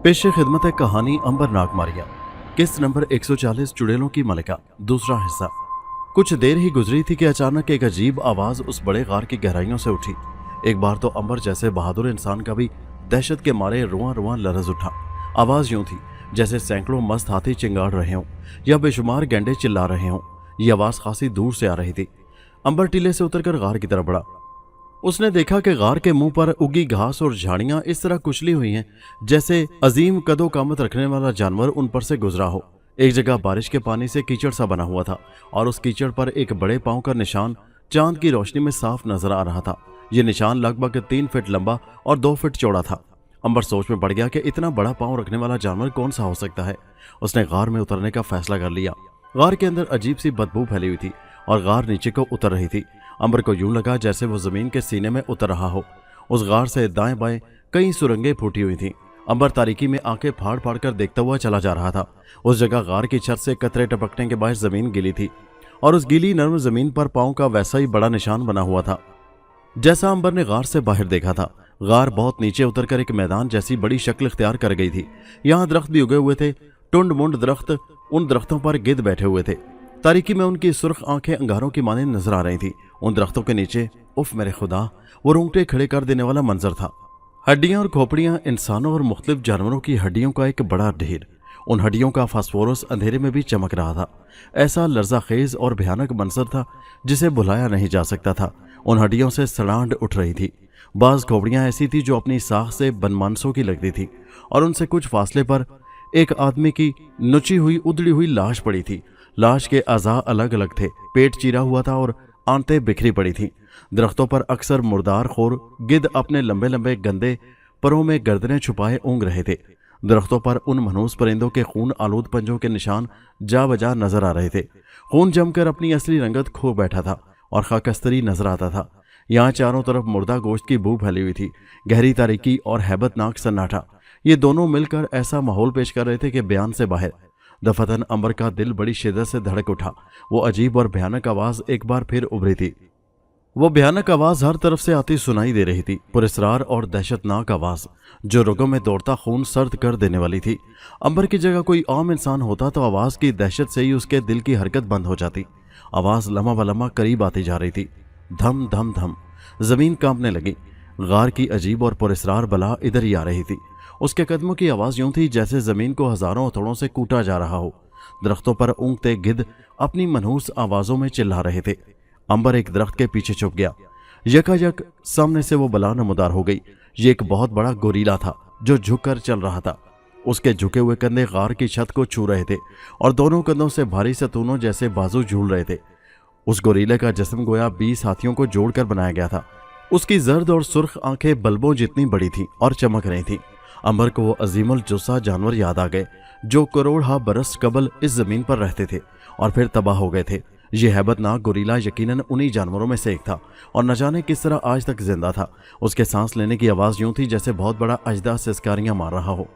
पेश खिदमत है कहानी अंबर नागमारिया, किस्त नंबर 140 चुड़ैलों की मलिका, दूसरा हिस्सा। कुछ देर ही गुजरी थी कि अचानक एक अजीब आवाज उस बड़े गार की गहराइयों से उठी। एक बार तो अंबर जैसे बहादुर इंसान का भी दहशत के मारे रुआं रुआं लरज उठा। आवाज यूं थी जैसे सैकड़ों मस्त हाथी चिंगाड़ रहे हों या बेशुमार गैंडे चिल्ला रहे हों। यह आवाज खासी दूर से आ रही थी। अंबर टीले से उतरकर गार की तरफ बढ़ा। उसने देखा कि गार के मुंह पर उगी घास और झाड़ियां इस तरह कुचली हुई हैं जैसे अजीम कदो कामत रखने वाला जानवर उन पर से गुजरा हो। एक जगह बारिश के पानी से कीचड़ सा बना हुआ था और उस कीचड़ पर एक बड़े पांव का निशान चांद की रोशनी में साफ नजर आ रहा था। यह निशान लगभग 3 फीट लंबा और 2 फीट चौड़ा था। अंबर सोच में पड़ गया कि इतना बड़ा पांव रखने वाला जानवर कौन सा हो सकता है। उसने गार में उतरने का फैसला कर लिया। गार के अंदर अजीब सी बदबू फैली हुई थी और गार नीचे को उतर रही थी। अंबर को यूं लगा जैसे वो जमीन के सीने में उतर रहा हो। उस गार से दाएं बाएं कई सुरंगें फूटी हुई थीं। अंबर तारीकी में आंखें फाड़ फाड़ कर देखता हुआ चला जा रहा था। उस जगह गार की छत से कतरे टपकने के बाद जमीन गीली थी और उस गीली नर्म जमीन पर पांव का वैसा ही बड़ा निशान बना हुआ था जैसा अंबर ने गार से बाहर देखा था। गार बहुत नीचे उतरकर एक मैदान जैसी बड़ी शक्ल इख्तियार कर गई थी। यहाँ दरख्त भी उगे हुए थे, टुंड मुंड दरख्त। उन दरख्तों पर गिद्ध बैठे हुए थे। तारीकी में उनकी सुर्ख आंखें अंगारों की माने नजर आ रही थी। उन दरख्तों के नीचे उफ मेरे खुदा, वो रोंगटे खड़े कर देने वाला मंजर था। हड्डियां और खोपड़ियां इंसानों और मुख्तलिफ जानवरों की हड्डियों का एक बड़ा ढेर। उन हड्डियों का फास्फोरस अंधेरे में भी चमक रहा था। ऐसा लर्जाखेज और भयानक मंजर था जिसे भुलाया नहीं जा सकता था। उन हड्डियों से सड़ांड उठ रही थी। बाज खोपड़ियां ऐसी थी जो अपनी साख से बनमानसों की लगती थी और उनसे कुछ फासले पर एक आदमी की नुची हुई उधड़ी हुई लाश पड़ी थी। लाश के अज़ा अलग अलग थे, पेट चीरा हुआ था और आंतें बिखरी पड़ी थीं। दरख्तों पर अक्सर मुर्दार खोर गिद्ध अपने लंबे लंबे गंदे परों में गर्दनें छुपाए ऊँग रहे थे। दरख्तों पर उन मनहूस परिंदों के खून आलूद पंजों के निशान जा बजा नजर आ रहे थे। खून जमकर अपनी असली रंगत खो बैठा था और खाकस्तरी नजर आता था। यहाँ चारों तरफ मुर्दा गोश्त की बू फैली हुई थी। गहरी तारीकी और हैबतनाक सन्नाटा, ये दोनों मिलकर ऐसा माहौल पेश कर रहे थे कि बयान से बाहर। दफतन अंबर का दिल बड़ी शिद्दत से धड़क उठा। वो अजीब और भयानक आवाज एक बार फिर उभरी थी। वो भयानक आवाज हर तरफ से आती सुनाई दे रही थी, पुरस्रार और दहशतनाक आवाज जो रगों में दौड़ता खून सर्द कर देने वाली थी। अंबर की जगह कोई आम इंसान होता तो आवाज की दहशत से ही उसके दिल की हरकत बंद हो जाती। आवाज लम्हा ब लम्हा करीब आती जा रही थी। धम धम धम जमीन कांपने लगी। गार की अजीब और पुरस्रार बला इधर ही आ रही थी। उसके कदमों की आवाज यूं थी जैसे जमीन को हजारों हथौड़ों से कूटा जा रहा हो। दरख्तों पर ऊँगते गिद्ध अपनी मनहूस आवाजों में चिल्ला रहे थे। अंबर एक दरख्त के पीछे छुप गया। यकायक सामने से वो बला नमदार हो गई। ये एक बहुत बड़ा गोरीला था जो झुककर चल रहा था। उसके झुके हुए कंधे गार की छत को छू रहे थे और दोनों कंधों से भारी सतूनों जैसे बाजू झूल रहे थे। उस गोरीले का जिस्म गोया 20 हाथियों को जोड़कर बनाया गया था। उसकी जर्द और सुर्ख आंखें बल्बों जितनी बड़ी थीं और चमक रही थीं। अंबर को वो अजीमुल जुस्सा जानवर याद आ गए जो करोड़ हा बरस कबल इस जमीन पर रहते थे और फिर तबाह हो गए थे। ये हैबतनाक गोरीला यकीनन उन्हीं जानवरों में से एक था और न जाने किस तरह आज तक जिंदा था। उसके सांस लेने की आवाज़ यूं थी जैसे बहुत बड़ा अजदा सिसकारियां मार रहा हो।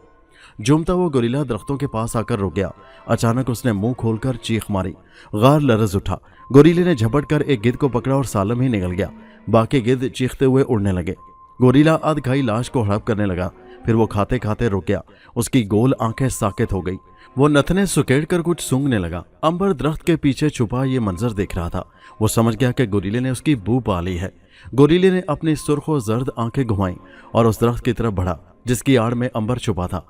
झूमता वो गोरीला दरख्तों के पास आकर रुक गया। अचानक उसने मुंह खोलकर चीख मारी। गार लरज उठा। गोरीले ने झपट कर एक गिद्ध को पकड़ा और सालम ही निकल गया। बाकी गिद्ध चीखते हुए उड़ने लगे। गोरीला अध खाई लाश को हड़प करने लगा। फिर वो खाते खाते रुक गया। उसकी गोल आंखें साकित हो गई। वो नथने सुकेड़ कर कुछ सूंघने लगा। अंबर दरख्त के पीछे छुपा ये मंजर देख रहा था। वो समझ गया कि गोरीले ने उसकी बू पा ली है। गोरीले ने अपनी सुर्खो जर्द आंखें घुमाई और उस दरख्त की तरफ बढ़ा जिसकी आड़ में अंबर छुपा था।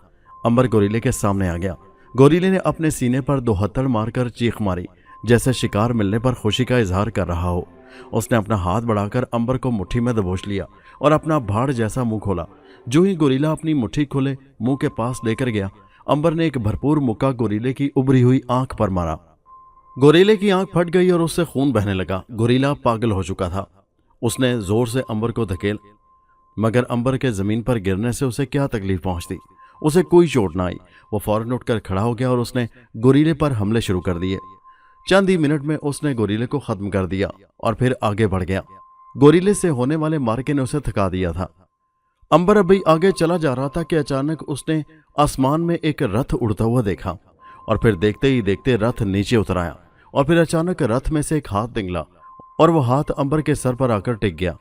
अंबर गोरीले के सामने आ गया। गोरीले ने अपने सीने पर 2 हथड़ मारकर चीख मारी जैसे शिकार मिलने पर खुशी का इजहार कर रहा हो। उसने अपना हाथ बढ़ाकर अंबर को मुट्ठी में दबोच लिया और अपना भाड़ जैसा मुंह खोला। जो ही गोरीला अपनी मुट्ठी खोले मुंह के पास लेकर गया, अंबर ने एक भरपूर मुक्का गोरीले की उभरी हुई आंख पर मारा। गोरीले की आंख फट गई और उससे खून बहने लगा। गोरीला पागल हो चुका था। उसने जोर से अंबर को धकेल, मगर अंबर के जमीन पर गिरने से उसे क्या तकलीफ पहुंचती। उसे कोई चोट ना आई। वो फौरन उठकर खड़ा हो गया और उसने गोरीले पर हमले शुरू कर दिए। चंद ही मिनट में उसने गोरीले को खत्म कर दिया और फिर आगे बढ़ गया। गोरीले से होने वाले मार्के ने उसे थका दिया था। अंबर अभी आगे चला जा रहा था कि अचानक उसने आसमान में एक रथ उड़ता हुआ देखा और फिर देखते ही देखते रथ नीचे उतर आया और फिर अचानक रथ में से एक हाथ निकला और वो हाथ अंबर के सर पर आकर टिक गया।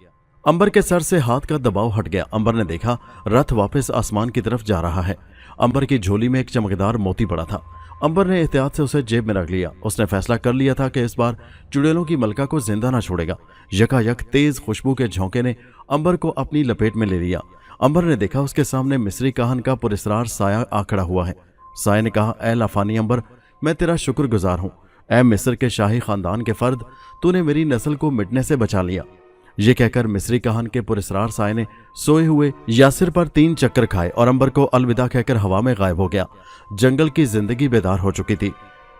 अंबर के सर से हाथ का दबाव हट गया। अंबर ने देखा रथ वापस आसमान की तरफ जा रहा है। अंबर की झोली में एक चमकदार मोती पड़ा था। अंबर ने एहतियात से उसे जेब में रख लिया। उसने फैसला कर लिया था कि इस बार चुड़ैलों की मलका को जिंदा ना छोड़ेगा। यकायक तेज खुशबू के झोंके ने अंबर को अपनी लपेट में ले लिया। अंबर ने देखा उसके सामने मिस्री काहन का पुरस्कार साया आ खड़ा हुआ है। साया ने कहा, ए लाफानी अंबर, मैं तेरा शुक्रगुजार हूँ। ए मिस्र के शाही खानदान के फर्द, तूने मेरी नस्ल को मिटने से बचा लिया। ये कहकर मिस्री काहन के पुरस्कार साय ने सोए हुए यासिर पर 3 चक्कर खाए और अंबर को अलविदा कहकर हवा में गायब हो गया। जंगल की जिंदगी बेदार हो चुकी थी।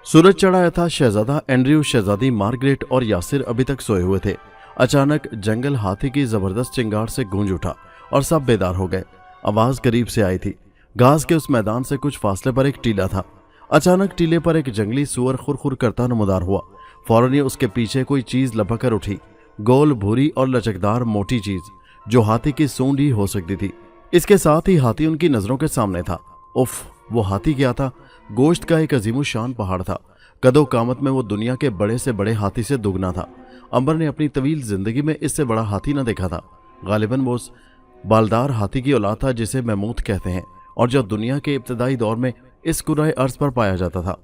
सूरज चढ़ाया था। शहजादा एंड्रयू, शहजादी मार्गरेट और यासिर अभी तक सोए हुए थे। अचानक जंगल हाथी की जबरदस्त चिंगार से गूंज उठा और सब बेदार हो गए। आवाज करीब से आई थी। घास के उस मैदान से कुछ फासले पर एक टीला था। अचानक टीले पर एक जंगली सुअर खुरखुर करता नमदार हुआ। फौरन ही उसके पीछे कोई चीज लपक कर उठी, गोल, भूरी और लचकदार मोटी चीज, जो हाथी की सूंड ही हो सकती थी। इसके साथ ही हाथी उनकी नजरों के सामने था। उफ, वो हाथी क्या था? गोश्त का एक अजीमुशान पहाड़ था। कदो कामत में वो दुनिया के बड़े से बड़े हाथी से दुगना था। अंबर ने अपनी तवील जिंदगी में इससे बड़ा हाथी न देखा था। गालिबन वो उस बालदार हाथी की औलाद था जिसे मैमूथ कहते हैं और जो दुनिया के इब्तदाई दौर में इस कुराए अर्ज पर पाया जाता था।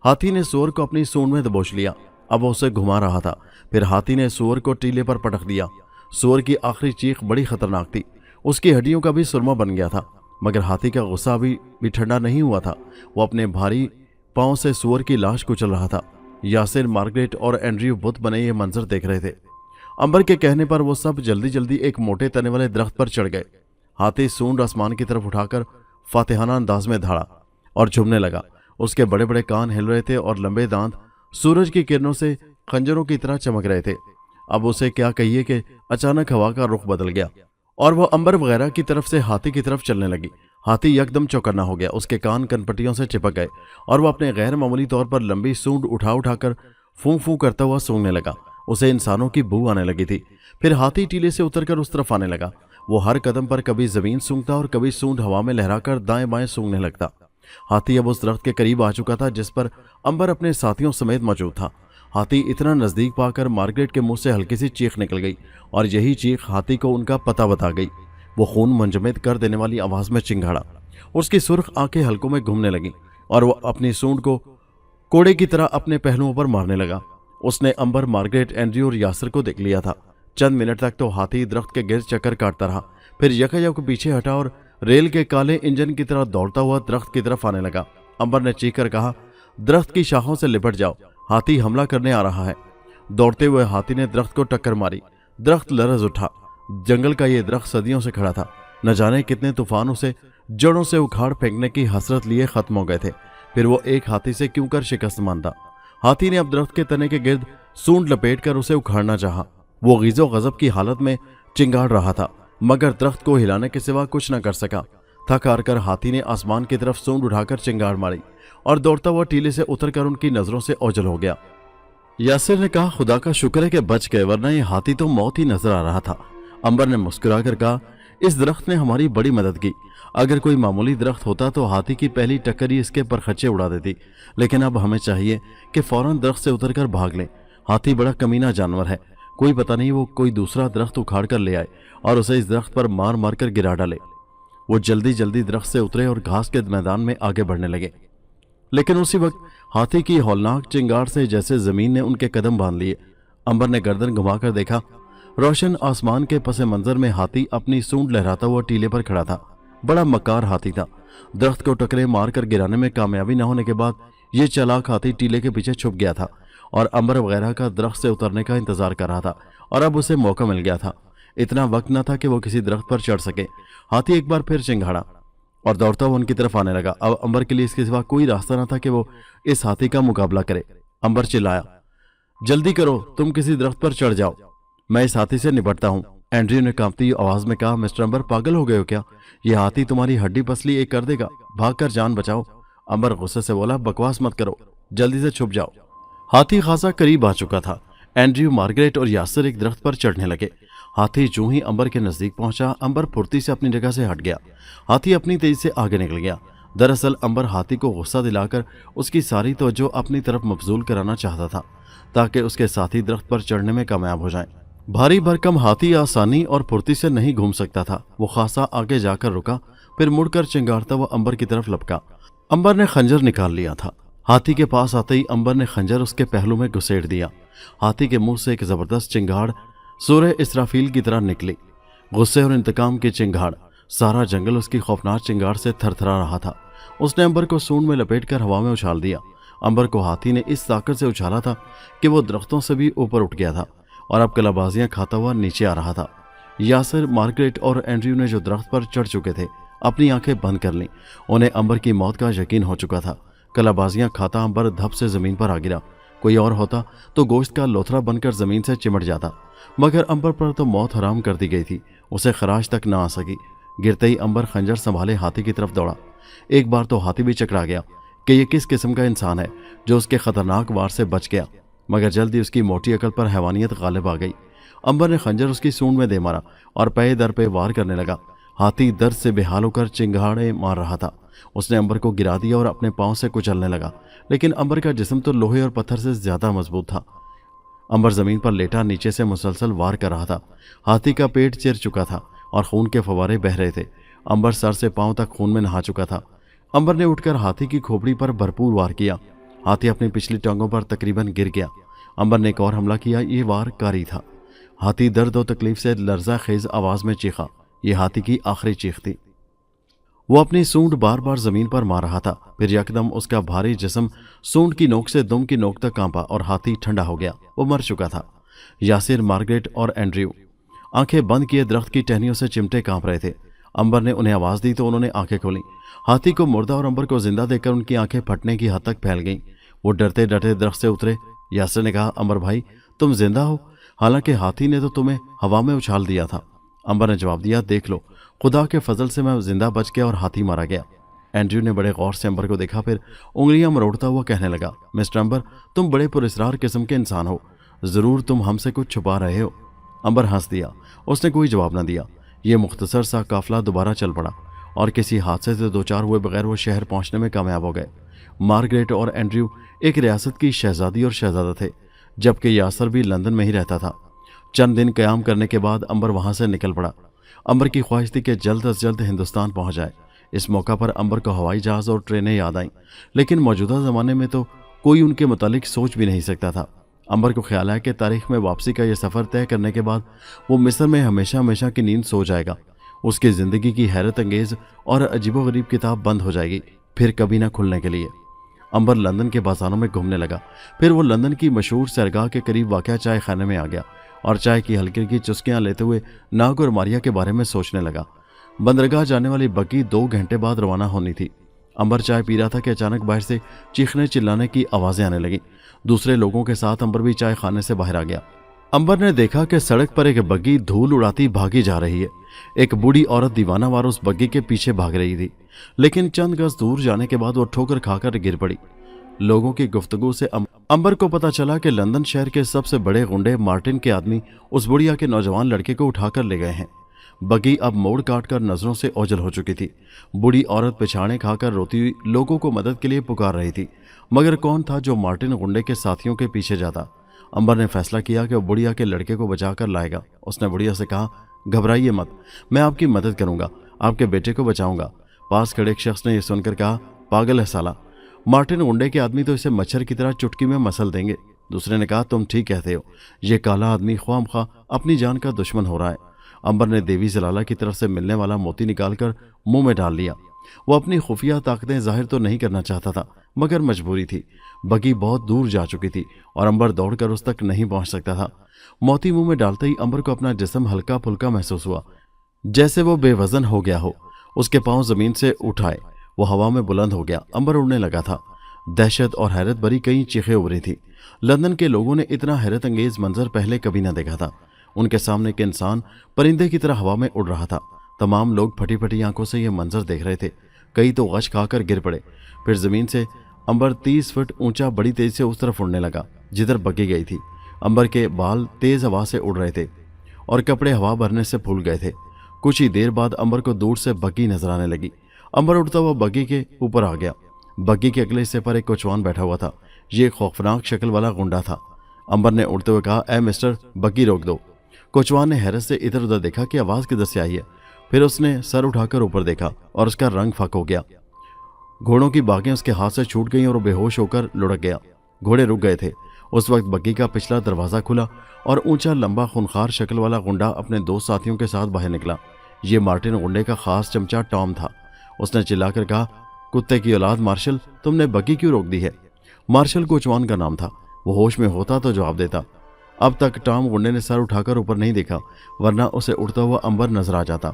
हाथी ने सूअर को अपनी सूंड में दबोच लिया। अब वो उसे घुमा रहा था। फिर हाथी ने सूअर को टीले पर पटक दिया। सूअर की आखिरी चीख बड़ी खतरनाक थी। उसकी हड्डियों का भी सुरमा बन गया था, मगर हाथी का गुस्सा अभी भी ठंडा नहीं हुआ था। वो अपने भारी पांव से सूअर की लाश कुचल रहा था। यासिर, मार्गरेट और एंड्रयू बुत बने ये मंजर देख रहे थे। अंबर के कहने पर वो सब जल्दी जल्दी एक मोटे तने वाले दरख्त पर चढ़ गए। हाथी सूंड आसमान की तरफ उठाकर फातिहाना अंदाज में धाड़ा और झूमने लगा। उसके बड़े बड़े कान हिल रहे थे और लंबे दांत सूरज की किरणों से खंजरों की तरह चमक रहे थे। अब उसे क्या कहिए कि अचानक हवा का रुख बदल गया और वह अंबर वगैरह की तरफ से हाथी की तरफ चलने लगी। हाथी यकदम चौकन्ना हो गया। उसके कान कनपट्टियों से चिपक गए और वह अपने गैर मामूली तौर पर लंबी सूंड उठा उठाकर फूं फूं करता हुआ सूंघने लगा। उसे इंसानों की बू आने लगी थी। फिर हाथी टीले से उतरकर उस तरफ आने लगा। वो हर कदम पर कभी जमीन सूंघता और कभी सूंड हवा में लहराकर दाएं बाएं सूंघने लगता। हाथी अब उस दरख्त के करीब आ चुका था जिस पर अंबर अपने साथियों समेत मौजूद था। हाथी इतना नजदीक पाकर मार्गरेट के मुंह से हल्की सी चीख निकल गई और यही चीख हाथी को उनका पता बता गई। वो खून मंजमद कर देने वाली आवाज में चिंगाड़ा। उसकी सुर्ख आंखें हल्कों में घूमने लगी और वह अपनी सूंड को कोड़े की तरह अपने पहलुओं पर मारने लगा। उसने अंबर, मार्गरेट, एंड्रयू और यासिर को देख लिया था। चंद मिनट तक तो हाथी दरख्त के गिर्द चक्कर काटता रहा। फिर यकायक पीछे हटा और रेल के काले इंजन की तरह दौड़ता हुआ दरख्त की तरफ आने लगा। अंबर ने चीख कर कहा, दरख्त की शाखों से लिपट जाओ, हाथी हमला करने आ रहा है। दौड़ते हुए हाथी ने दरख्त को टक्कर मारी। दरख्त लरज उठा। जंगल का ये दरख्त सदियों से खड़ा था। न जाने कितने तूफान उसे जड़ों से उखाड़ फेंकने की हसरत लिए खत्म हो गए थे। फिर वो एक हाथी से क्यों कर शिकस्त मानता। हाथी ने अब दरख्त के तने के गिर्द सूंड लपेट कर उसे उखाड़ना चाहा। वो गीजो गजब की हालत में चिंगाड़ रहा था, मगर दरख्त को हिलाने के सिवा कुछ न कर सका। थक हार कर हाथी ने आसमान की तरफ सूंड उठाकर चिंगाड़ मारी और दौड़ता हुआ टीले से उतरकर उनकी नजरों से ओझल हो गया। यासिर ने कहा, खुदा का शुक्र है कि बच गए, वरना ये हाथी तो मौत ही नजर आ रहा था। अंबर ने मुस्कुराकर कहा, इस दरख्त ने हमारी बड़ी मदद की। अगर कोई मामूली दरख्त होता तो हाथी की पहली टक्कर ही इसके परखच्चे उड़ा देती, लेकिन अब हमें चाहिए कि फौरन दरख्त से उतरकर भाग लें। हाथी बड़ा कमीना जानवर है, कोई पता नहीं वो कोई दूसरा दरख्त उखाड़ कर ले आए और उसे इस दरख्त पर मार मार कर गिरा डाले। वो जल्दी जल्दी दरख्त से उतरे और घास के मैदान में आगे बढ़ने लगे, लेकिन उसी वक्त हाथी की हौलनाक चिंगार से जैसे जमीन ने उनके कदम बांध लिए। अंबर ने गर्दन घुमाकर देखा। रोशन आसमान के पसे मंजर में हाथी अपनी सूंड लहराता हुआ टीले पर खड़ा था। बड़ा मक्कार हाथी था। दरख्त को टकरे मारकर गिराने में कामयाबी न होने के बाद ये चालाक हाथी टीले के पीछे छुप गया था और अंबर वगैरह का दरख्त से उतरने का इंतजार कर रहा था और अब उसे मौका मिल गया था। इतना वक्त न था कि वो किसी दरख्त पर चढ़ सके। हाथी एक बार फिर चिंगाड़ा और दौड़ता हुआ उनकी तरफ आने लगा। अब अंबर के लिए इसके सिवा कोई रास्ता न था कि वो इस हाथी का मुकाबला करे। अंबर चिल्लाया, जल्दी करो, तुम किसी दरख्त पर चढ़ जाओ, मैं इस हाथी से निपटता हूँ। एंड्रयू ने कांपती आवाज में कहा, मिस्टर अंबर, पागल हो गए हो क्या? ये हाथी तुम्हारी हड्डी पसली एक कर देगा, भागकर जान बचाओ। अंबर गुस्से से बोला, बकवास मत करो, जल्दी से छुप जाओ। हाथी खासा करीब आ चुका था। एंड्रयू, मार्गरेट और यासिर एक दरख्त पर चढ़ने लगे। हाथी जो ही अंबर के नजदीक पहुंचा, अंबर फुर्ती से अपनी जगह से हट गया। हाथी अपनी तेजी से आगे निकल गया। दरअसल अंबर हाथी को गुस्सा दिलाकर उसकी सारी तवज्जो अपनी तरफ मबजूल कराना चाहता था ताकि उसके साथी दरख्त पर चढ़ने में कामयाब हो जाएं। भारी भरकम हाथी आसानी और फुर्ती से नहीं घूम सकता था। वो खासा आगे जाकर रुका। फिर मुड़कर चिंगारता हुआ अंबर की तरफ लपका। अंबर ने खंजर निकाल लिया था। हाथी के पास आते ही अंबर ने खंजर उसके पहलू में घुसेड़ दिया। हाथी के मुंह से एक जबरदस्त चिंगाड़ सूरह इसराफील की तरह निकली। गुस्से और इंतकाम की चिंगाड़। सारा जंगल उसकी खौफनाक चिंगाड़ से थरथरा रहा था। उसने अंबर को सूंड में लपेटकर हवा में उछाल दिया। अंबर को हाथी ने इस ताकत से उछाला था कि वो दरख्तों से भी ऊपर उठ गया था और अब कलाबाजियां खाता हुआ नीचे आ रहा था। यासिर, मार्गरेट और एंड्रयू ने जो दरख्त पर चढ़ चुके थे अपनी आंखें बंद कर लीं। उन्हें अंबर की मौत का यकीन हो चुका था। कलाबाजियां खाता अंबर धप से जमीन पर आ गिरा। कोई और होता तो गोश्त का लोथरा बनकर जमीन से चिमट जाता, मगर अंबर पर तो मौत हराम कर दी गई थी। उसे खराश तक न आ सकी। गिरते ही अंबर खंजर संभाले हाथी की तरफ दौड़ा। एक बार तो हाथी भी चकरा गया कि ये किस किस्म का इंसान है जो उसके खतरनाक वार से बच गया, मगर जल्दी उसकी मोटी अकल पर हैवानियत गालिब आ गई। अंबर ने खंजर उसकी सूंड में दे मारा और पे दर पे वार करने लगा। हाथी दर्द से बेहाल होकर चिंगाड़े मार रहा था। उसने अंबर को गिरा दिया और अपने पांव से कुचलने लगा, लेकिन अंबर का जिस्म तो लोहे और पत्थर से ज्यादा मजबूत था। अंबर जमीन पर लेटा नीचे से मुसलसल वार कर रहा था। हाथी का पेट चिर चुका था और खून के फवारे बह रहे थे। अंबर सर से पांव तक खून में नहा चुका था। अंबर ने उठकर हाथी की खोपड़ी पर भरपूर वार किया। हाथी अपनी पिछली टांगों पर तकरीबन गिर गया। अंबर ने एक और हमला किया। ये वार कारी था। हाथी दर्द और तकलीफ से लर्जा खेज आवाज में चीखा। ये हाथी की आखिरी चीख थी। वो अपनी सूंड बार बार जमीन पर मार रहा था। फिर यकदम उसका भारी जिस्म सूंड की नोक से दुम की नोक तक कांपा और हाथी ठंडा हो गया। वो मर चुका था। यासिर, मार्गरेट और एंड्रयू आंखें बंद किए दरख्त की टहनियों से चिमटे कांप रहे थे। अंबर ने उन्हें आवाज दी तो उन्होंने आंखें खोली। हाथी को मुर्दा और अंबर को जिंदा देखकर उनकी आंखें फटने की हद तक फैल गईं। वो डरते डरते दरख्त से उतरे। यासिर ने कहा, अंबर भाई, तुम जिंदा हो, हालांकि हाथी ने तो तुम्हें हवा में उछाल दिया था। अंबर ने जवाब दिया, देख लो, खुदा के फजल से मैं जिंदा बच गया और हाथी मारा गया। एंड्रयू ने बड़े गौर से अंबर को देखा, फिर उंगलियां मरोड़ता हुआ कहने लगा, मिस्टर अंबर, तुम बड़े पुरस्रार किस्म के इंसान हो। जरूर तुम हमसे कुछ छुपा रहे हो। अंबर हंस दिया। उसने कोई जवाब न दिया। ये मुख्तसर सा काफिला दोबारा चल पड़ा और किसी हादसे से दो चार हुए बगैर वो शहर पहुंचने में कामयाब हो गए। मार्गरेट और एंड्रयू एक रियासत की शहजादी और शहजादा थे, जबकि यासर भी लंदन में ही रहता था। चंद दिन कयाम करने के बाद अंबर वहां से निकल पड़ा। अंबर की ख्वाहिश थी कि जल्द अज जल्द हिंदुस्तान पहुंच जाए। इस मौका पर अंबर को हवाई जहाज और ट्रेनें याद आईं, लेकिन मौजूदा ज़माने में तो कोई उनके मुतालिक सोच भी नहीं सकता था। अंबर को ख्याल आया कि तारीख में वापसी का यह सफ़र तय करने के बाद वो मिस्र में हमेशा हमेशा की नींद सो जाएगा। उसकी ज़िंदगी की हैरत अंगेज़ और अजीबोगरीब किताब बंद हो जाएगी, फिर कभी ना खुलने के लिए। अंबर लंदन के बाजारों में घूमने लगा। फिर वो लंदन की मशहूर सैरगाह के करीब वाक़या चाय खाने में आ गया और चाय की हल्की हल्की चुस्कियाँ लेते हुए नाग और मारिया के बारे में सोचने लगा। बंदरगाह जाने वाली बग्गी 2 घंटे बाद रवाना होनी थी। अंबर चाय पी रहा था कि अचानक बाहर से चीखने चिल्लाने की आवाज़ें आने लगीं। दूसरे लोगों के साथ अंबर भी चाय खाने से बाहर आ गया। अंबर ने देखा कि सड़क पर एक बग्गी धूल उड़ाती भागी जा रही है। एक बूढ़ी औरत दीवाना वार उस बग्गी के पीछे भाग रही थी, लेकिन चंद गज दूर जाने के बाद वो ठोकर खाकर गिर पड़ी। लोगों की गुफ्तगू से अंबर को पता चला कि लंदन शहर के सबसे बड़े गुंडे मार्टिन के आदमी उस बुढ़िया के नौजवान लड़के को उठाकर ले गए हैं। बग्गी अब मोड़ काट कर नजरों से ओझल हो चुकी थी। बूढ़ी औरत पिछाड़े खाकर रोती हुई लोगों को मदद के लिए पुकार रही थी, मगर कौन था जो मार्टिन गुंडे के साथियों के पीछे जाता। अंबर ने फैसला किया कि वो बुढ़िया के लड़के को बचाकर लाएगा। उसने बुढ़िया से कहा, घबराइए मत, मैं आपकी मदद करूंगा, आपके बेटे को बचाऊंगा। पास खड़े एक शख्स ने यह सुनकर कहा, पागल है साला, मार्टिन गुंडे के आदमी तो इसे मच्छर की तरह चुटकी में मसल देंगे। दूसरे ने कहा, तुम ठीक कहते हो, ये काला आदमी ख्वामख्वाह अपनी जान का दुश्मन हो रहा है। अंबर ने देवी जलाला की तरफ से मिलने वाला मोती निकालकर मुंह में डाल लिया। वो अपनी खुफिया ताकतें जाहिर तो नहीं करना चाहता था, मगर मजबूरी थी। बग्गी बहुत दूर जा चुकी थी और अंबर दौड़कर उस तक नहीं पहुंच सकता था। मोती मुंह में डालते ही अंबर को अपना जिस्म हल्का फुल्का महसूस हुआ, जैसे वो बेवजन हो गया हो। उसके पांव जमीन से उठाए, वो हवा में बुलंद हो गया। अंबर उड़ने लगा था। दहशत और हैरत भरी कई चीखें उभरी थी। लंदन के लोगों ने इतना हैरत अंगेज मंजर पहले कभी न देखा था। उनके सामने एक इंसान परिंदे की तरह हवा में उड़ रहा था। तमाम लोग फटी फटी आंखों से यह मंजर देख रहे थे। कई तो गश खाकर गिर पड़े। फिर जमीन से अंबर 30 फुट ऊंचा बड़ी तेजी से उस तरफ उड़ने लगा जिधर बग्गी गई थी। अंबर के बाल तेज हवा से उड़ रहे थे और कपड़े हवा भरने से फूल गए थे। कुछ ही देर बाद अंबर को दूर से बग्गी नजर आने लगी। अंबर उड़ता हुआ बग्गी के ऊपर आ गया। बग्गी के अगले हिस्से पर एक कोचवान बैठा हुआ था। ये खौफनाक शक्ल वाला गुंडा था। अंबर ने उड़ते हुए कहा, ए मिस्टर, बग्गी रोक दो। कोचवान ने हैरत से इधर उधर देखा कि आवाज़ किधर से आई है। फिर उसने सर उठाकर ऊपर देखा और उसका रंग फक हो गया। घोड़ों की बागें उसके हाथ से छूट गईं और वो बेहोश होकर लुढ़क गया। घोड़े रुक गए थे। उस वक्त बग्गी का पिछला दरवाज़ा खुला और ऊंचा लंबा खूंखार शक्ल वाला गुंडा अपने दो साथियों के साथ बाहर निकला। ये मार्टिन गुंडे का खास चमचा टॉम था। उसने चिल्लाकर कहा, कुत्ते की औलाद मार्शल, तुमने बग्गी क्यों रोक दी है? मार्शल कोचवान का नाम था। वो होश में होता तो जवाब देता। अब तक टॉम गुंडे ने सर उठाकर ऊपर नहीं देखा, वरना उसे उड़ता हुआ अंबर नजर आ जाता।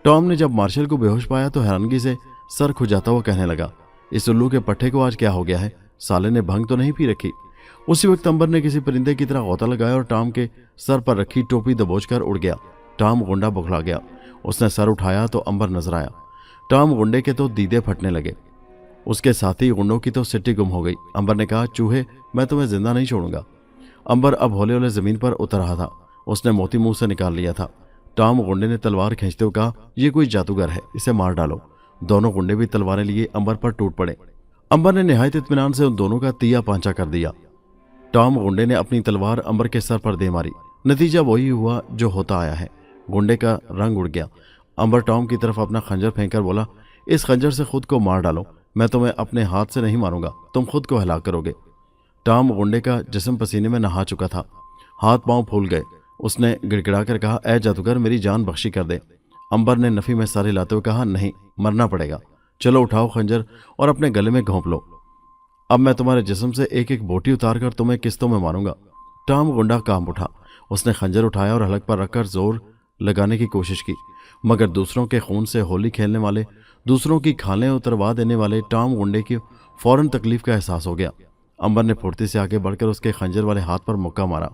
टॉम ने जब मार्शल को बेहोश पाया तो हैरानगी से सर खुजाता हुआ कहने लगा, इस उल्लू के पट्टे को आज क्या हो गया है? साले ने भंग तो नहीं पी रखी? उसी वक्त अंबर ने किसी परिंदे की तरह गौता लगाया और टॉम के सर पर रखी टोपी दबोचकर उड़ गया। टॉम गुंडा बौखला गया। उसने सर उठाया तो अंबर नजर आया। टॉम गुंडे के तो दीदे फटने लगे। उसके साथी गुंडों की तो सिट्टी गुम हो गई। अंबर ने कहा, चूहे, मैं तुम्हें जिंदा नहीं छोड़ूंगा। अंबर अब हौले हौले जमीन पर उतर रहा था। उसने मोती मुंह से निकाल लिया था। टॉम गुंडे ने तलवार खींचते हुए कहा, यह कोई जादूगर है, इसे मार डालो। दोनों गुंडे भी तलवारें लिए अंबर पर टूट पड़े। अंबर ने निहायत इत्मीनान से उन दोनों का तिया पांचा कर दिया। टॉम गुंडे ने अपनी तलवार अंबर के सर पर दे मारी। नतीजा वही हुआ जो होता आया है। गुंडे का रंग उड़ गया। अंबर टॉम की तरफ अपना खंजर फेंककर बोला, इस खंजर से खुद को मार डालो। मैं तुम्हें अपने हाथ से नहीं मारूंगा, तुम खुद को हलाक करोगे। टॉम गुंडे का जिस्म पसीने में नहा चुका था। हाथ पांव फूल गए। उसने गिड़गिड़ा कर कहा, ऐ जादूगर, मेरी जान बख्शी कर दे। अंबर ने नफी में सर हिलाते हुए कहा, नहीं, मरना पड़ेगा। चलो उठाओ खंजर और अपने गले में घोंप लो। अब मैं तुम्हारे जिस्म से एक एक बोटी उतार कर तुम्हें किस्तों में मारूंगा। टॉम गुंडा कांप उठा। उसने खंजर उठाया और हलक पर रखकर जोर लगाने की कोशिश की, मगर दूसरों के खून से होली खेलने वाले, दूसरों की खालें उतरवा देने वाले टॉम गुंडे की फौरन तकलीफ का एहसास हो गया। अंबर ने फुर्ती से आगे बढ़कर उसके खंजर वाले हाथ पर मुक्का मारा।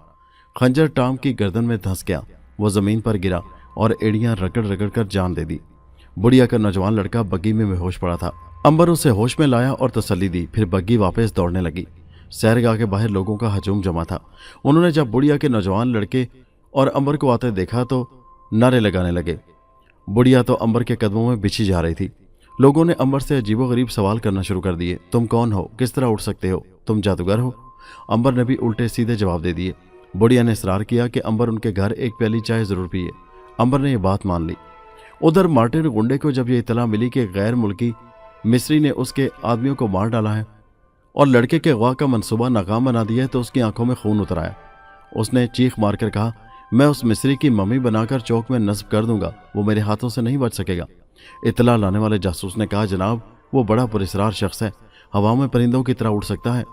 खंजर टॉम की गर्दन में धंस गया। वो जमीन पर गिरा और एड़ियां रगड़ रगड़ कर जान दे दी। बुढ़िया का नौजवान लड़का बग्गी में बेहोश पड़ा था। अंबर उसे होश में लाया और तसल्ली दी। फिर बग्गी वापस दौड़ने लगी। सैरगाह के बाहर लोगों का हजूम जमा था। उन्होंने जब बुढ़िया के नौजवान लड़के और अंबर को आते देखा तो नारे लगाने लगे। बुढ़िया तो अंबर के कदमों में बिछी जा रही थी। लोगों ने अंबर से अजीबोगरीब सवाल करना शुरू कर दिए। तुम कौन हो? किस तरह उड़ सकते हो? तुम जादूगर हो? अंबर ने भी उल्टे सीधे जवाब दे दिए। बुढ़िया ने इसरार किया कि अंबर उनके घर एक प्याली चाय जरूर पिए। अंबर ने यह बात मान ली। उधर मार्टिन गुंडे को जब ये इतला मिली कि गैर मुल्की मिस्री ने उसके आदमियों को मार डाला है और लड़के के अगवा का मंसूबा नाकाम बना दिया है, तो उसकी आंखों में खून उतर आया। उसने चीख मारकर कहा, मैं उस मिस्री की मम्मी बनाकर चौक में नस्ब कर दूंगा, वो मेरे हाथों से नहीं बच सकेगा। इतला लाने वाले जासूस ने कहा, जनाब, वो बड़ा पुरस्रार शख्स है, हवा में परिंदों की तरह उड़ सकता है।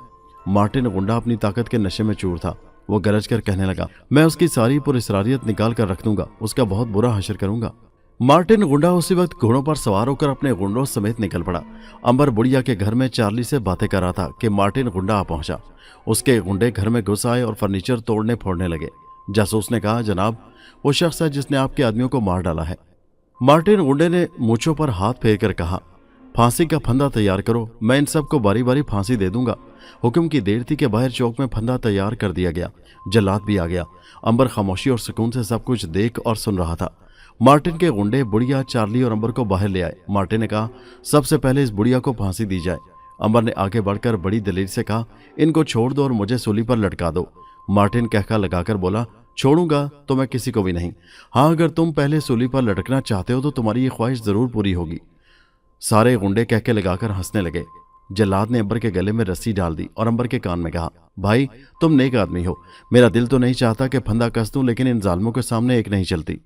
मार्टिन गुंडा अपनी ताकत के नशे में चूर था। वो गरज कर कहने लगा, मैं उसकी सारी पुरस्रारियत निकाल कर रख दूंगा, उसका बहुत बुरा हशर करूंगा। मार्टिन गुंडा उसी वक्त घोड़ों पर सवार होकर अपने गुंडों समेत निकल पड़ा। अंबर बुढ़िया के घर में चार्ली से बातें कर रहा था कि मार्टिन गुंडा आ पहुंचा। उसके गुंडे घर में घुस आए और फर्नीचर तोड़ने फोड़ने लगे। जासूस ने कहा, जनाब, वो शख्स है जिसने आपके आदमियों को मार डाला है। मार्टिन गुंडे ने मूंछों पर हाथ फेर कर कहा, फांसी का फंदा तैयार करो, मैं इन सबको बारी बारी फांसी दे दूंगा। हुक्म की देर थी कि बाहर चौक में फंदा तैयार कर दिया गया। जल्लाद भी आ गया। अंबर खामोशी और सुकून से सब कुछ देख और सुन रहा था। मार्टिन के गुंडे बुढ़िया, चार्ली और अंबर को बाहर ले आए। मार्टिन ने कहा, सबसे पहले इस बुढ़िया को फांसी दी जाए। अंबर ने आगे बढ़कर बड़ी दलील से कहा, इनको छोड़ दो और मुझे सूली पर लटका दो। मार्टिन कहका लगाकर बोला, छोड़ूंगा तो मैं किसी को भी नहीं। हाँ, अगर तुम पहले सूली पर लटकना चाहते हो तो तुम्हारी ये ख्वाहिश जरूर पूरी होगी। सारे गुंडे कहके लगाकर हंसने लगे। जल्लाद ने अंबर के गले में रस्सी डाल दी और अंबर के कान में कहा, भाई, तुम नेक आदमी हो, मेरा दिल तो नहीं चाहता कि फंदा कस दूं, लेकिन इन जालिमों के सामने एक नहीं चलती।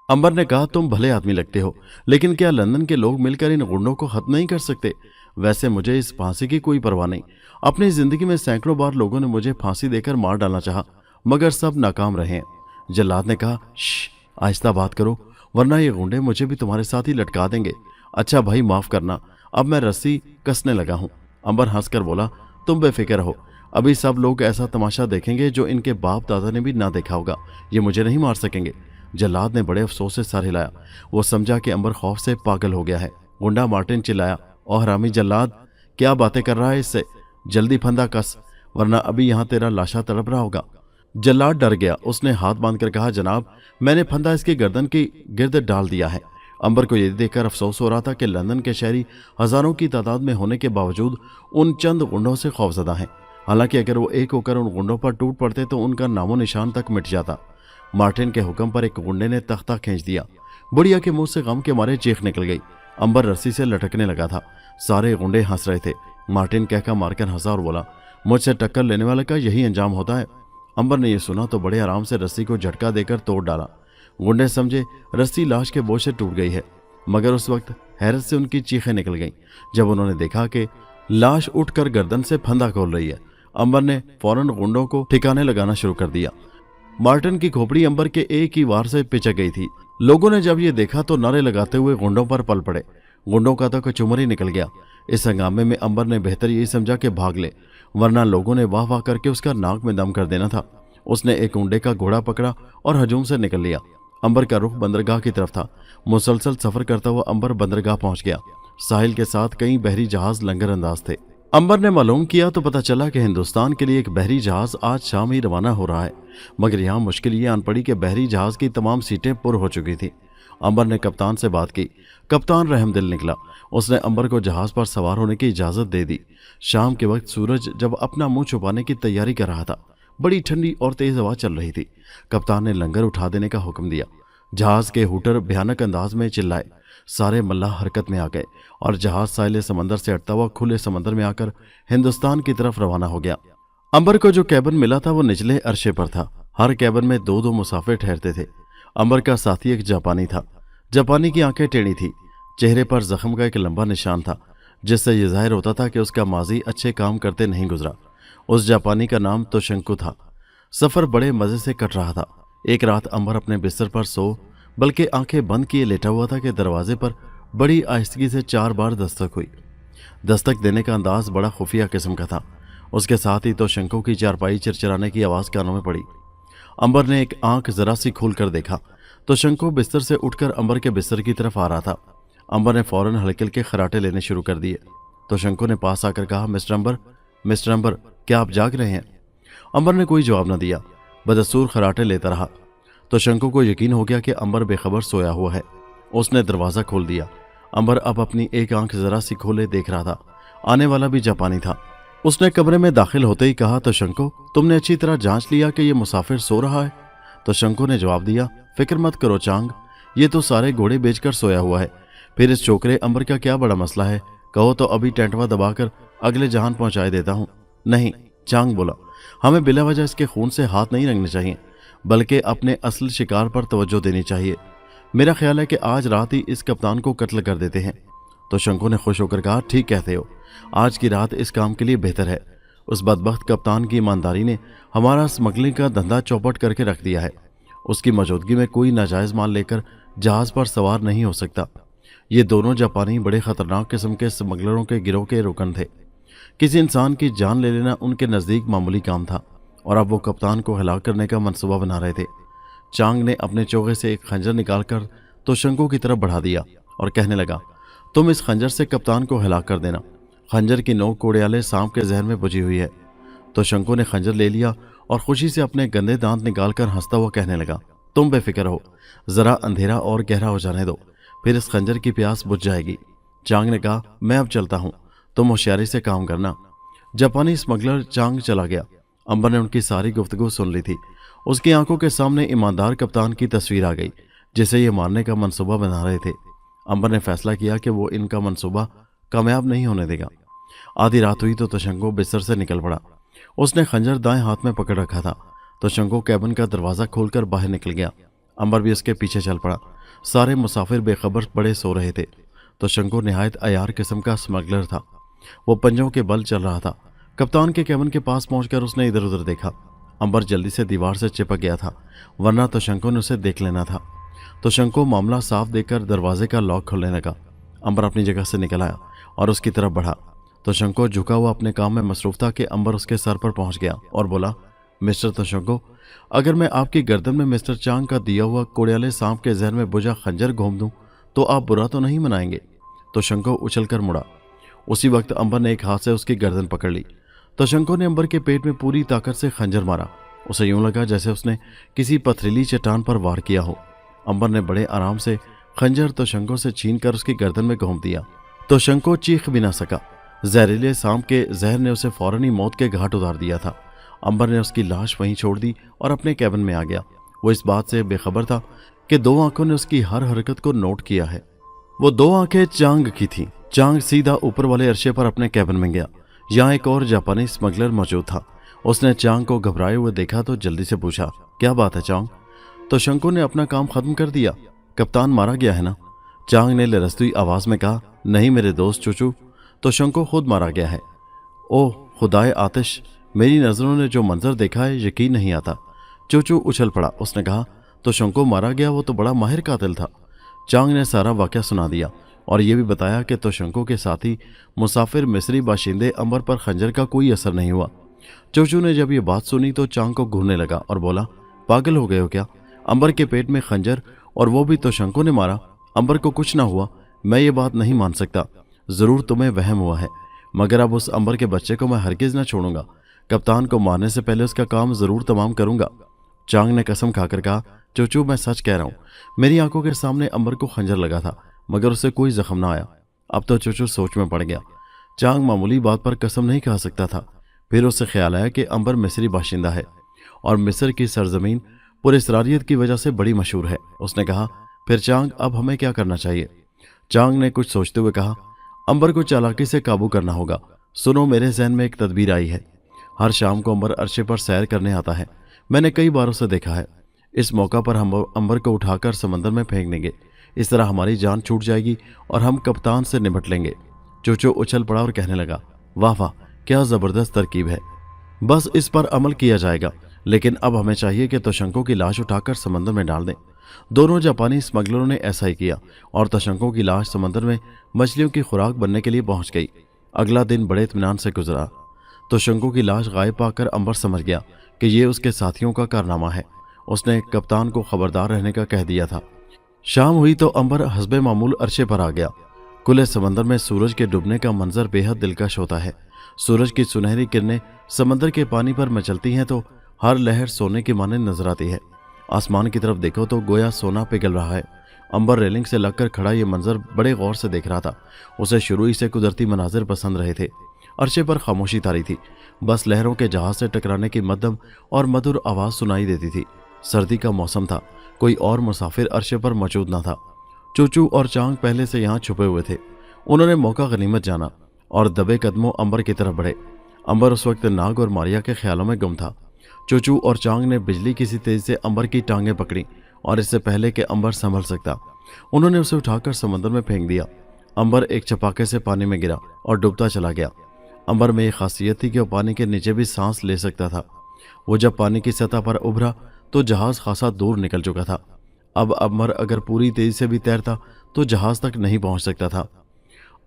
अंबर ने कहा, तुम भले आदमी लगते हो, लेकिन क्या लंदन के लोग मिलकर इन गुंडों को खत्म नहीं कर सकते? वैसे मुझे इस फांसी की कोई परवाह नहीं। अपनी जिंदगी में सैकड़ों बार लोगों ने मुझे फांसी देकर मार डालना चाहा, मगर सब नाकाम रहे हैं। जल्लाद ने कहा, आहिस्ता बात करो, वरना ये गुंडे मुझे भी तुम्हारे साथ ही लटका देंगे। अच्छा भाई, माफ करना, अब मैं रस्सी कसने लगा हूं। अंबर हंसकर बोला, तुम बेफिक्र हो, अभी सब लोग ऐसा तमाशा देखेंगे जो इनके बाप दादा ने भी ना देखा होगा। ये मुझे नहीं मार सकेंगे। जल्लाद ने बड़े अफसोस से सर हिलाया। वो समझा कि अंबर खौफ से पागल हो गया है। गुंडा मार्टिन चिल्लाया, ओ हरामी जल्लाद, क्या बातें कर रहा है इससे? जल्दी फंदा कस, वरना अभी यहां तेरा लाशा तड़प रहा होगा। जल्लाद डर गया। उसने हाथ बांधकर कहा, जनाब, मैंने फंदा इसकी गर्दन की गिर्द डाल दिया है। अंबर को यह देखकर अफसोस हो रहा था कि लंदन के शहरी हजारों की तादाद में होने के बावजूद उन चंद गुंडों से खौफजदा हैं। हालांकि अगर वो एक होकर उन गुंडों पर टूट पड़ते तो उनका नामो निशान तक मिट जाता। मार्टिन के हुक्म पर एक गुंडे ने तख्ता खींच दिया। बुढ़िया के मुंह से गम के मारे चीख निकल गई। अंबर रस्सी से लटकने लगा था। सारे गुंडे हंस रहे थे। मार्टिन कहकर मारकर हंसा और बोला, मुझसे टक्कर लेने वाले का यही अंजाम होता है। अंबर ने यह सुना तो बड़े आराम से रस्सी को झटका देकर तोड़ डाला। गुंडे समझे रस्सी लाश के बोझ से टूट गई है, मगर उस वक्त हैरत से उनकी चीखें निकल गईं जब उन्होंने देखा कि लाश उठकर गर्दन से फंदा खोल रही है। अंबर ने फौरन गुंडों को ठिकाने लगाना शुरू कर दिया। मार्टिन की खोपड़ी अंबर के एक ही वार से पिचक गई थी। लोगों ने जब ये देखा तो नारे लगाते हुए गुंडों पर पल पड़े। गुंडों का तो कचुमर ही निकल गया। इस हंगामे में अंबर ने बेहतर यही समझा कि भाग ले, वरना लोगों ने वाह वाह करके उसका नाक में दम कर देना था। उसने एक गुंडे का घोड़ा पकड़ा और हजूम से निकल लिया। अंबर का रुख बंदरगाह की तरफ था। मुसलसल सफर करता हुआ अंबर बंदरगाह पहुंच गया। साहिल के साथ कई बहरी जहाज लंगर अंदाज थे। अंबर ने मालूम किया तो पता चला कि हिंदुस्तान के लिए एक बहरी जहाज आज शाम ही रवाना हो रहा है, मगर यहाँ मुश्किल ये आन पड़ी कि बहरी जहाज की तमाम सीटें पुर हो चुकी थी। अंबर ने कप्तान से बात की। कप्तान रहमदिल निकला। उसने अंबर को जहाज पर सवार होने की इजाज़त दे दी। शाम के वक्त सूरज जब अपना मुंह छुपाने की तैयारी कर रहा था, बड़ी ठंडी और तेज हवा चल रही थी। कप्तान ने लंगर उठा देने का हुक्म दिया। जहाज के हुटर भयानक अंदाज में चिल्लाए। सारे मल्लाह हरकत में आ गए और जहाज साहिल समंदर से हटता हुआ खुले समंदर में आकर हिंदुस्तान की तरफ रवाना हो गया। अंबर को जो कैबिन मिला था वो निचले अरशे पर था। हर कैबिन में दो दो मुसाफिर ठहरते थे। अंबर का साथी एक जापानी था। जापानी की आंखें टेढ़ी थी। चेहरे पर जख्म का एक लंबा निशान था, जिससे यह जाहिर होता था कि उसका माजी अच्छे काम करते नहीं गुजरा। उस जापानी का नाम तोशंकु था। सफ़र बड़े मज़े से कट रहा था। एक रात अंबर अपने बिस्तर पर बल्कि आंखें बंद किए लेटा हुआ था कि दरवाजे पर बड़ी आहिस्तगी से 4 बार दस्तक हुई। दस्तक देने का अंदाज बड़ा खुफिया किस्म का था। उसके साथ ही तोशंकु की चारपाई चिरचिराने की आवाज़ कानों में पड़ी। अंबर ने एक आंख जरा सी खोल कर देखा तो शंकु बिस्तर से उठकर अंबर के बिस्तर की तरफ आ रहा था। अंबर ने फौरन हल्के हल्के खराटे लेने शुरू कर दिए। तो शंकु ने पास आकर कहा, मिस्टर अंबर, क्या आप जाग रहे हैं? अंबर ने कोई जवाब न दिया, बदस्तूर खराटे लेता रहा। तो शंकु को यकीन हो गया कि अंबर बेखबर सोया हुआ है। उसने दरवाज़ा खोल दिया। अंबर अब अपनी एक आंख जरा सी खोले देख रहा था। आने वाला भी जापानी था। उसने कमरे में दाखिल होते ही कहा, तो शंकु, तुमने अच्छी तरह जांच लिया कि यह मुसाफिर सो रहा है? तो शंकु ने जवाब दिया, फिक्र मत करो चांग, ये तो सारे घोड़े बेचकर सोया हुआ है। फिर इस छोकरे अंबर का क्या बड़ा मसला है? कहो तो अभी टेंटवा दबाकर अगले जहान पहुंचाए देता हूं। नहीं, चांग बोला, हमें बिला वजह इसके खून से हाथ नहीं रंगने चाहिए, बल्कि अपने असल शिकार पर तवज्जो देनी चाहिए। मेरा ख्याल है कि आज रात ही इस कप्तान को कत्ल कर देते हैं। तो शंकु ने खुश होकर कहा, ठीक कहते हो, आज की रात इस काम के लिए बेहतर है। उस बदबख्त कप्तान की ईमानदारी ने हमारा स्मगलिंग का धंधा चौपट करके रख दिया है। उसकी मौजूदगी में कोई नाजायज़ माल लेकर जहाज़ पर सवार नहीं हो सकता। ये दोनों जापानी बड़े ख़तरनाक किस्म के स्मगलरों के गिरोह के रुकन थे। किसी इंसान की जान ले लेना उनके नज़दीक मामूली काम था, और अब वो कप्तान को हलाक करने का मंसूबा बना रहे थे। चांग ने अपने चोगे से एक खंजर निकालकर तो शंकु की तरफ बढ़ा दिया और कहने लगा, तुम इस खंजर से कप्तान को हलाक कर देना। खंजर की नोक कोड़ियाले सांप के जहर में बुझी हुई है। तो शंकु ने खंजर ले लिया और खुशी से अपने गंदे दांत निकालकर हंसता हुआ कहने लगा, तुम बेफिक्र हो, ज़रा अंधेरा और गहरा हो जाने दो, फिर इस खंजर की प्यास बुझ जाएगी। चांग ने कहा, मैं अब चलता हूँ, तुम होशियारी से काम करना। जापानी स्मगलर चांग चला गया। अंबर ने उनकी सारी गुफ्तगू सुन ली थी। उसकी आंखों के सामने ईमानदार कप्तान की तस्वीर आ गई, जिसे ये मारने का मंसूबा बना रहे थे। अंबर ने फैसला किया कि वो इनका मंसूबा कामयाब नहीं होने देगा। आधी रात हुई तो शंकु बिस्तर से निकल पड़ा। उसने खंजर दाएं हाथ में पकड़ रखा था। तो शंकु कैबिन का दरवाज़ा खोलकर बाहर निकल गया। अंबर भी उसके पीछे चल पड़ा। सारे मुसाफिर बेखबर पड़े सो रहे थे। तो शंकु निहायत अयार किस्म का स्मगलर था। वो पंजों के बल चल रहा था। कप्तान के कैबिन के पास पहुंचकर उसने इधर उधर देखा। अंबर जल्दी से दीवार से चिपक गया था, वरना तो शंकु ने उसे देख लेना था। तो शंकु मामला साफ देखकर दरवाजे का लॉक खोलने लगा। अंबर अपनी जगह से निकल आया और उसकी तरफ बढ़ा। तो शंकु झुका हुआ अपने काम में मसरूफ था कि अंबर उसके सर पर पहुंच गया और बोला, मिस्टर तोशंको, अगर मैं आपकी गर्दन में मिस्टर चांग का दिया हुआ कोड़ियाले सांप के जहर में बुझा खंजर घोंप दूं तो आप बुरा तो नहीं मनाएंगे? तो शंकु उछलकर मुड़ा। उसी वक्त अंबर ने एक हाथ से उसकी गर्दन पकड़ ली। तो शंकु ने अंबर के पेट में पूरी ताकत से खंजर मारा। उसे यूं लगा जैसे उसने किसी पथरीली चट्टान पर वार किया हो। अंबर ने बड़े आराम से खंजर तो शंकु से छीन कर उसकी गर्दन में घोंप दिया। तो शंकु चीख भी ना सका। जहरीले सांप के जहर ने उसे फौरन ही मौत के घाट उतार दिया था। अंबर ने उसकी लाश वहीं छोड़ दी और अपने कैबिन में आ गया। वो इस बात से बेखबर था कि 2 आंखों ने उसकी हर हरकत को नोट किया है। वो 2 आंखें चांग की थीं। चांग सीधा ऊपर वाले अरशे पर अपने कैबिन में गया। यहाँ एक और जापानी स्मगलर मौजूद था। उसने चांग को घबराए हुए देखा तो जल्दी से पूछा, क्या बात है चांग? तो शंको ने अपना काम खत्म कर दिया, कप्तान मारा गया है ना? चांग ने लरजती आवाज में कहा, नहीं मेरे दोस्त चूचू, तो शंको खुद मारा गया है। ओह खुदाए आतिश, मेरी नजरों ने जो मंजर देखा है यकीन नहीं आता। चूचू उछल पड़ा। उसने कहा, तो शंको मारा गया, वो तो बड़ा माहिर कातिल था। चांग ने सारा वाकया सुना दिया और ये भी बताया कि तोशंको के साथी मुसाफिर मिस्री बाशिंदे अंबर पर खंजर का कोई असर नहीं हुआ। चूचू ने जब ये बात सुनी तो चांग को घूरने लगा और बोला, पागल हो गए हो क्या? अंबर के पेट में खंजर और वो भी तोशंको ने मारा? अंबर को कुछ ना हुआ। मैं ये बात नहीं मान सकता। जरूर तुम्हें वहम हुआ है, मगर अब उस अंबर के बच्चे को मैं हरगिज न छोड़ूंगा। कप्तान को मारने से पहले उसका काम जरूर तमाम करूंगा। चांग ने कसम खाकर कहा, चूचू मैं सच कह रहा हूँ, मेरी आंखों के सामने अंबर को खंजर लगा था मगर उसे कोई जख्म ना आया। अब तो चूचू सोच में पड़ गया। चांग मामूली बात पर कसम नहीं खा सकता था। फिर उसे ख्याल आया कि अंबर मिस्री बाशिंदा है और मिस्र की सरजमीन पुरस्रारियत की वजह से बड़ी मशहूर है। उसने कहा, फिर चांग अब हमें क्या करना चाहिए? चांग ने कुछ सोचते हुए कहा, अंबर को चालाकी से काबू करना होगा। सुनो, मेरे जहन में एक तदबीर आई है। हर शाम को अंबर अरशे पर सैर करने आता है। मैंने कई बार उसे देखा है। इस मौका पर हम अंबर को उठाकर समंदर में फेंक देंगे। इस तरह हमारी जान छूट जाएगी और हम कप्तान से निपट लेंगे। चूचू उछल पड़ा और कहने लगा, वाह वाह, क्या जबरदस्त तरकीब है। बस इस पर अमल किया जाएगा, लेकिन अब हमें चाहिए कि तोशंको की लाश उठाकर समंदर में डाल दें। दोनों जापानी स्मगलरों ने ऐसा ही किया और तोशंको की लाश समंदर में मछलियों की खुराक बनने के लिए पहुंच गई। अगला दिन बड़े इत्मीनान से गुजरा। तोशंको की लाश गायब पाकर अंबर समझ गया कि ये उसके साथियों का कारनामा है। उसने कप्तान को खबरदार रहने का कह दिया था। शाम हुई तो अंबर हस्बे मामूल अरशे पर आ गया। खुले समंदर में सूरज के डूबने का मंजर बेहद दिलकश होता है। सूरज की सुनहरी किरणें समंदर के पानी पर मचलती हैं तो हर लहर सोने की माने नजर आती है। आसमान की तरफ देखो तो गोया सोना पिघल रहा है। अंबर रेलिंग से लगकर खड़ा ये मंजर बड़े गौर से देख रहा था। उसे शुरू ही से कुदरती मनाजिर पसंद रहे थे। अरशे पर खामोशी तारी थी। बस लहरों के जहाज से टकराने की मध्यम और मधुर आवाज सुनाई देती थी। सर्दी का मौसम था। कोई और मुसाफिर अरशे पर मौजूद न था। चूचू और चांग पहले से यहाँ छुपे हुए थे। उन्होंने मौका गनीमत जाना और दबे कदमों अंबर की तरफ बढ़े। अंबर उस वक्त नाग और मारिया के ख्यालों में गुम था। चूचू और चांग ने बिजली की सी तेज से अंबर की टांगें पकड़ी और इससे पहले कि अंबर संभल सकता, उन्होंने उसे उठाकर समंदर में फेंक दिया। अंबर एक छपाके से पानी में गिरा और डूबता चला गया। अंबर में एक खासियत थी कि वो पानी के नीचे भी सांस ले सकता था। वो जब पानी की सतह पर उभरा तो जहाज खासा दूर निकल चुका था। अब अंबर अगर पूरी तेजी से भी तैरता तो जहाज तक नहीं पहुंच सकता था।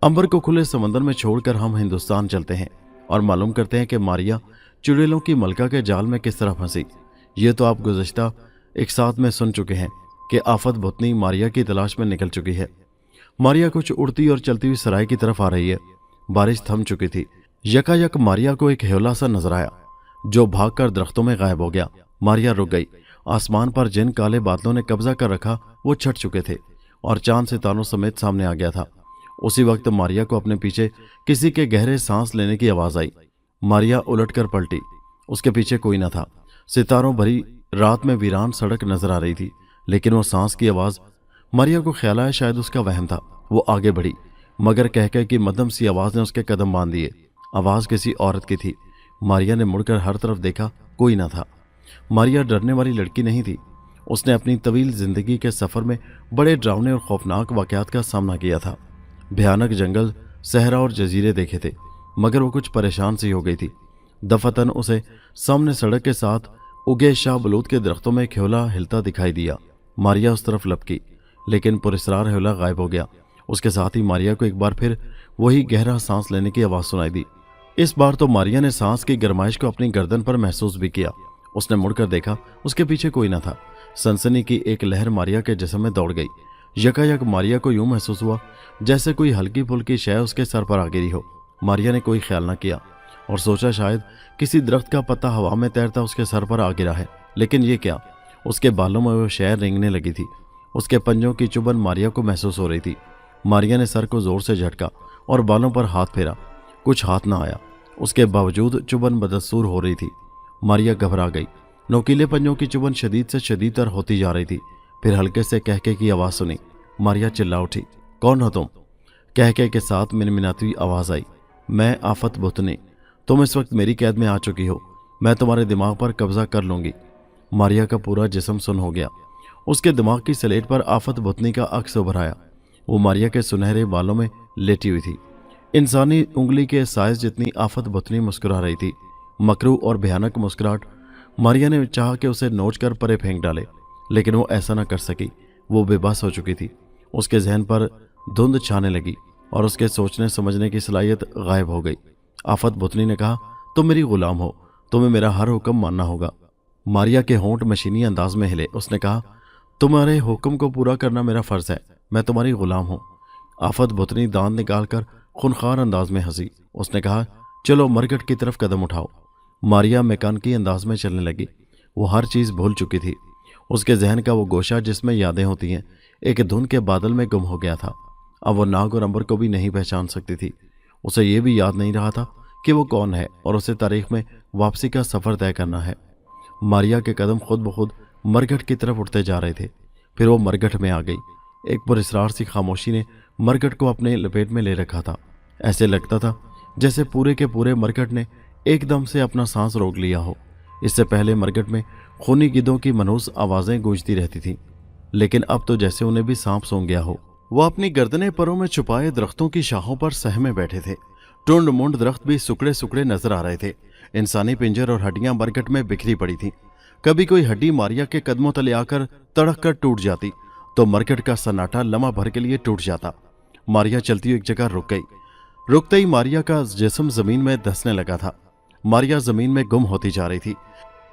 अंबर को खुले समंदर में छोड़कर हम हिंदुस्तान चलते हैं और मालूम करते हैं कि मारिया चुड़ैलों की मलका के जाल में किस तरह फंसी। ये तो आप गुज़श्ता एक साथ में सुन चुके हैं कि आफत भुतनी मारिया की तलाश में निकल चुकी है। मारिया कुछ उड़ती और चलती हुई सराय की तरफ आ रही है। बारिश थम चुकी थी। यकायक मारिया को एक हेवला सा नजर आया जो भागकर दरख्तों में गायब हो गया। मारिया रुक गई। आसमान पर जिन काले बादलों ने कब्जा कर रखा वो छट चुके थे और चांद सितारों समेत सामने आ गया था। उसी वक्त मारिया को अपने पीछे किसी के गहरे सांस लेने की आवाज आई। मारिया उलटकर पलटी। उसके पीछे कोई न था। सितारों भरी रात में वीरान सड़क नजर आ रही थी, लेकिन वो सांस की आवाज, मारिया को ख्याल आया शायद उसका वहम था। वो आगे बढ़ी, मगर कह कि मध्यम सी आवाज ने उसके कदम बांध दिए। आवाज किसी औरत की थी। मारिया ने मुड़कर हर तरफ देखा, कोई न था। मारिया डरने वाली लड़की नहीं थी। उसने अपनी तवील जिंदगी के सफर में बड़े डरावने और खौफनाक वाकयात का सामना किया था। भयानक जंगल, सहरा और जजीरे देखे थे, मगर वो कुछ परेशान सी हो गई थी। दफातन उसे सामने सड़क के साथ उगे शाह बलूत के दरख्तों में एक हेवला हिलता दिखाई दिया। मारिया उस तरफ लपकी, लेकिन पुरस्रार हेवला गायब हो गया। उसके साथ ही मारिया को एक बार फिर वही गहरा सांस लेने की आवाज़ सुनाई दी। इस बार तो मारिया ने सांस की गरमाइश को अपनी गर्दन पर महसूस भी किया। उसने मुड़कर देखा, उसके पीछे कोई न था। सनसनी की एक लहर मारिया के जिस्म में दौड़ गई। यकायक मारिया को यूं महसूस हुआ जैसे कोई हल्की फुल्की शय उसके सर पर आ गिरी हो। मारिया ने कोई ख्याल न किया और सोचा शायद किसी दरख्त का पत्ता हवा में तैरता उसके सर पर आ गिरा है, लेकिन ये क्या? उसके बालों में वो शय रेंगने लगी थी। उसके पंजों की चुभन मारिया को महसूस हो रही थी। मारिया ने सर को जोर से झटका और बालों पर हाथ फेरा। कुछ हाथ न आया। उसके बावजूद चुभन बदस्तूर हो रही थी। मारिया घबरा गई। नोकीले पंजों की चुभन शदीद से शदीदतर होती जा रही थी। फिर हल्के से कहके की आवाज़ सुनी। मारिया चिल्ला उठी, कौन हो तुम? कहके के साथ मिनमिनाती हुई आवाज़ आई, मैं आफत बुतनी। तुम इस वक्त मेरी कैद में आ चुकी हो। मैं तुम्हारे दिमाग पर कब्जा कर लूँगी। मारिया का पूरा जिस्म सुन्न हो गया। उसके दिमाग की स्लेट पर आफत बुतनी का अक्स उभर आया। वो मारिया के सुनहरे बालों में लेटी हुई थी। इंसानी उंगली के साइज जितनी आफत बुतनी मुस्कुरा रही थी। मकरू और भयानक मुस्कुराहट। मारिया ने चाहा कि उसे नोच कर परे फेंक डाले, लेकिन वो ऐसा न कर सकी। वो बेबस हो चुकी थी। उसके जहन पर धुंध छाने लगी और उसके सोचने समझने की सलाहियत गायब हो गई। आफत बुतनी ने कहा, तुम मेरी गुलाम हो, तुम्हें मेरा हर हुक्म मानना होगा। मारिया के होंठ मशीनी अंदाज में हिले। उसने कहा, तुम्हारे हुक्म को पूरा करना मेरा फ़र्ज़ है, मैं तुम्हारी गुलाम हूँ। आफत बुतनी दांत निकालकर खूनखार अंदाज में हंसी। उसने कहा, चलो मरकट की तरफ कदम उठाओ। मारिया मैकानिकी अंदाज में चलने लगी। वो हर चीज़ भूल चुकी थी। उसके जहन का वो गोशा जिसमें यादें होती हैं एक धुंध के बादल में गुम हो गया था। अब वो नाग और अंबर को भी नहीं पहचान सकती थी। उसे ये भी याद नहीं रहा था कि वो कौन है और उसे तारीख में वापसी का सफ़र तय करना है। मारिया के कदम खुद ब खुद मरघट की तरफ उठते जा रहे थे। फिर वो मरघट में आ गई। एक पुरस्रार सी खामोशी ने मरघट को अपने लपेट में ले रखा था। ऐसे लगता था जैसे पूरे के पूरे मरघट ने एकदम से अपना सांस रोक लिया हो। इससे पहले मरघट में खूनी गिद्धों की मनहूस आवाज़ें गूंजती रहती थीं, लेकिन अब तो जैसे उन्हें भी सांप सूंघ गया हो। वो अपनी गर्दनें परों में छुपाए दरख्तों की शाखों पर सहमे बैठे थे। टुंड मुंड दरख्त भी सुकड़े सुकड़े नजर आ रहे थे। इंसानी पिंजर और हड्डियां मरघट में बिखरी पड़ी थीं। कभी कोई हड्डी मारिया के कदमों तले आकर तड़क कर टूट जाती तो मरघट का सन्नाटा लम्हा भर के लिए टूट जाता। मारिया चलती हुई एक जगह रुक गई। रुकते ही मारिया का जिस्म जमीन में धंसने लगा था। मारिया जमीन में गुम होती जा रही थी।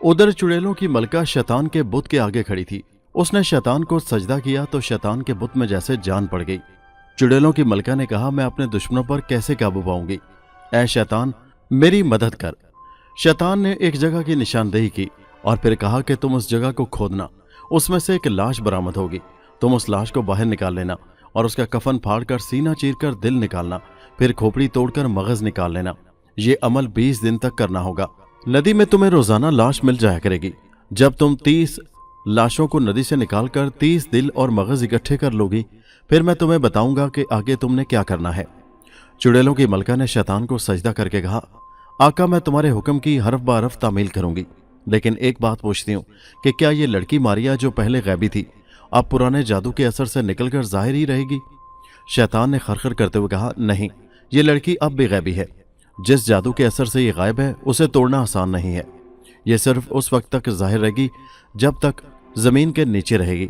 उधर चुड़ैलों की मलका शैतान के बुत के आगे खड़ी थी। उसने शैतान को सजदा किया तो शैतान के बुत में जैसे जान पड़ गई। चुड़ैलों की मलका ने कहा, मैं अपने दुश्मनों पर कैसे काबू पाऊंगी? ऐ शैतान, मेरी मदद कर। शैतान ने एक जगह की निशानदेही की और फिर कहा कि तुम उस जगह को खोदना, उसमें से एक लाश बरामद होगी। तुम उस लाश को बाहर निकाल लेना और उसका कफन फाड़कर सीना चीरकर दिल निकालना, फिर खोपड़ी तोड़कर मगज निकाल लेना। ये अमल 20 दिन तक करना होगा। नदी में तुम्हें रोजाना लाश मिल जाया करेगी। जब तुम 30 लाशों को नदी से निकालकर 30 दिल और मगज इकट्ठे कर लोगी, फिर मैं तुम्हें बताऊंगा कि आगे तुमने क्या करना है। चुड़ैलों की मलका ने शैतान को सजदा करके कहा, आका, मैं तुम्हारे हुक्म की हरफ ब हरफ तामील करूंगी, लेकिन एक बात पूछती हूँ कि क्या ये लड़की मारिया जो पहले गैबी थी अब पुराने जादू के असर से निकलकर जाहिर ही रहेगी? शैतान ने खरखर करते हुए कहा, नहीं, ये लड़की अब भी गैबी है। जिस जादू के असर से ये गायब है उसे तोड़ना आसान नहीं है। ये सिर्फ उस वक्त तक जाहिर रहेगी जब तक जमीन के नीचे रहेगी।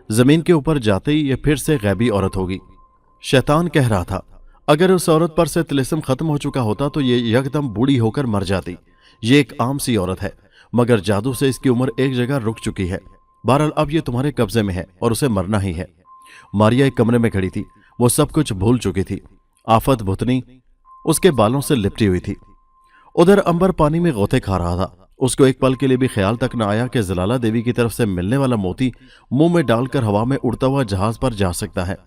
जमीन के ऊपर जाते ही ये फिर से गैबी औरत होगी। शैतान कह रहा था, अगर उस औरत पर से तिलिस्म खत्म हो चुका होता तो ये यकदम बूढ़ी होकर मर जाती। ये एक आम सी औरत है, मगर जादू से इसकी उम्र एक जगह रुक चुकी है। बहरहाल अब ये तुम्हारे कब्जे में है और उसे मरना ही है। मारिया एक कमरे में खड़ी थी। वो सब कुछ भूल चुकी थी। आफत भुतनी उसके बालों से लिपटी हुई थी। उधर अंबर पानी में गोते खा रहा था। उसको एक पल के लिए भी ख्याल तक न आया कि जलाला देवी की तरफ से मिलने वाला मोती मुंह में डालकर हवा में उड़ता हुआ जहाज पर जा सकता है।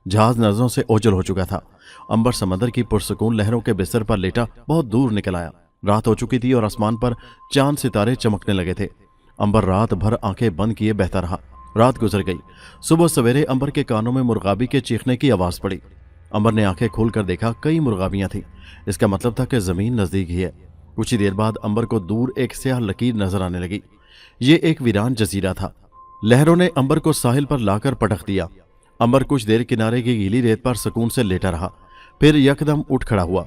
जहाज नजरों से ओझल हो चुका था। अंबर समंदर की पुरसकून लहरों के बिस्तर पर लेटा बहुत दूर निकल आया। रात हो चुकी थी और आसमान पर चांद सितारे चमकने लगे थे। अंबर रात भर आंखें बंद किए बहता रहा। रात गुजर गई। सुबह सवेरे अंबर के कानों में मुर्गाबी के चीखने की आवाज पड़ी। अंबर ने आंखें खोलकर देखा, कई मुर्गाबियां थीं। इसका मतलब था कि जमीन नजदीक ही है। कुछ ही देर बाद अंबर को दूर एक स्याह लकीर नजर आने लगी। ये एक वीरान जजीरा था। लहरों ने अंबर को साहिल पर लाकर पटक दिया। अंबर कुछ देर किनारे की गीली रेत पर सुकून से लेटा रहा, फिर यकदम उठ खड़ा हुआ।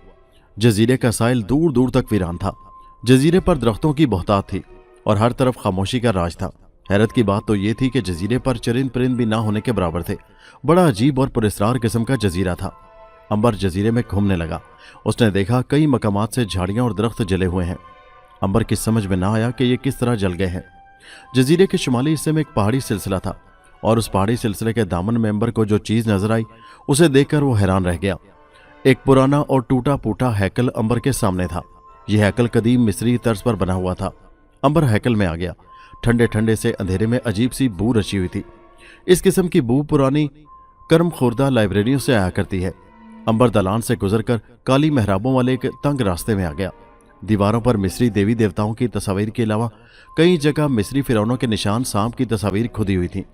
जजीरे का साहिल दूर दूर तक वीरान था। जजीरे पर दरख्तों की बहुतात थी और हर तरफ खामोशी का राज था। हैरत की बात तो ये थी कि जजीरे पर चरिंद परिंद भी ना होने के बराबर थे। बड़ा अजीब और पुरस्रार किस्म का जजीरा था। अंबर जजीरे में घूमने लगा। उसने देखा कई मकामात से झाड़ियां और दरख्त जले हुए हैं। अंबर की समझ में ना आया कि ये किस तरह जल गए हैं। जजीरे के शुमाली हिस्से में एक पहाड़ी सिलसिला था और उस पहाड़ी सिलसिले के दामन में अंबर को जो चीज नजर आई उसे देखकर वो हैरान रह गया। एक पुराना और टूटा फूटा हैकल अंबर के सामने था। यह हैकल कदीम मिस्री तर्ज पर बना हुआ था। अंबर हैकल में आ गया। ठंडे ठंडे से अंधेरे में अजीब सी बू रची हुई थी। इस किस्म की बू पुरानी कर्म खुर्दा लाइब्रेरियों से आया करती है। अंबर दलान से गुजरकर काली मेहराबों वाले एक तंग रास्ते में आ गया। दीवारों पर मिस्री देवी देवताओं की तस्वीर के अलावा कई जगह मिस्री फिरौनों के निशान सांप की तस्वीर खुदी हुई थी।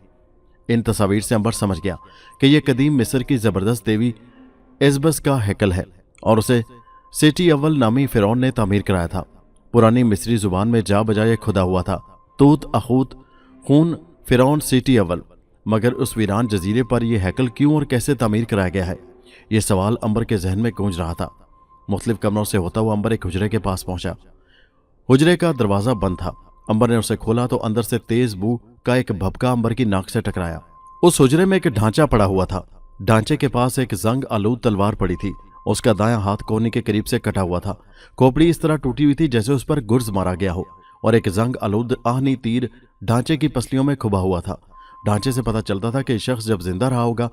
इन तस्वीर से अंबर समझ गया कि यह कदीम मिस्र की ज़बरदस्त देवी एज़बस का हैकल है और उसे सेटी अव्वल नामी फ़िरौन ने तामीर कराया था। पुरानी मिस्री ज़ुबान में जा बजाय खुदा हुआ था तूत अखूत खून फ़िरौन सेटी अव्वल। मगर उस वीरान जजीरे पर यह हैकल क्यों और कैसे तामीर कराया गया है, ये सवाल अंबर के जहन में गूंज रहा था। मुख्तलिफ कमरों से होता हुआ अंबर एक हुजरे के पास पहुंचा। हुजरे का दरवाज़ा बंद था। अंबर ने उसे खोला तो अंदर से तेज बू का एक भभका अंबर की नाक से टकराया। उस हुजरे में एक ढांचा पड़ा हुआ था। ढांचे के पास एक जंग आलूद तलवार पड़ी थी। उसका दायां हाथ कोहनी के करीब से कटा हुआ था। खोपड़ी इस तरह टूटी हुई थी जैसे उस पर गुर्ज मारा गया हो, और एक जंग आलूद आहनी तीर ढांचे की पसलियों में खुबा हुआ था। ढांचे से पता चलता था कि शख्स जब जिंदा रहा होगा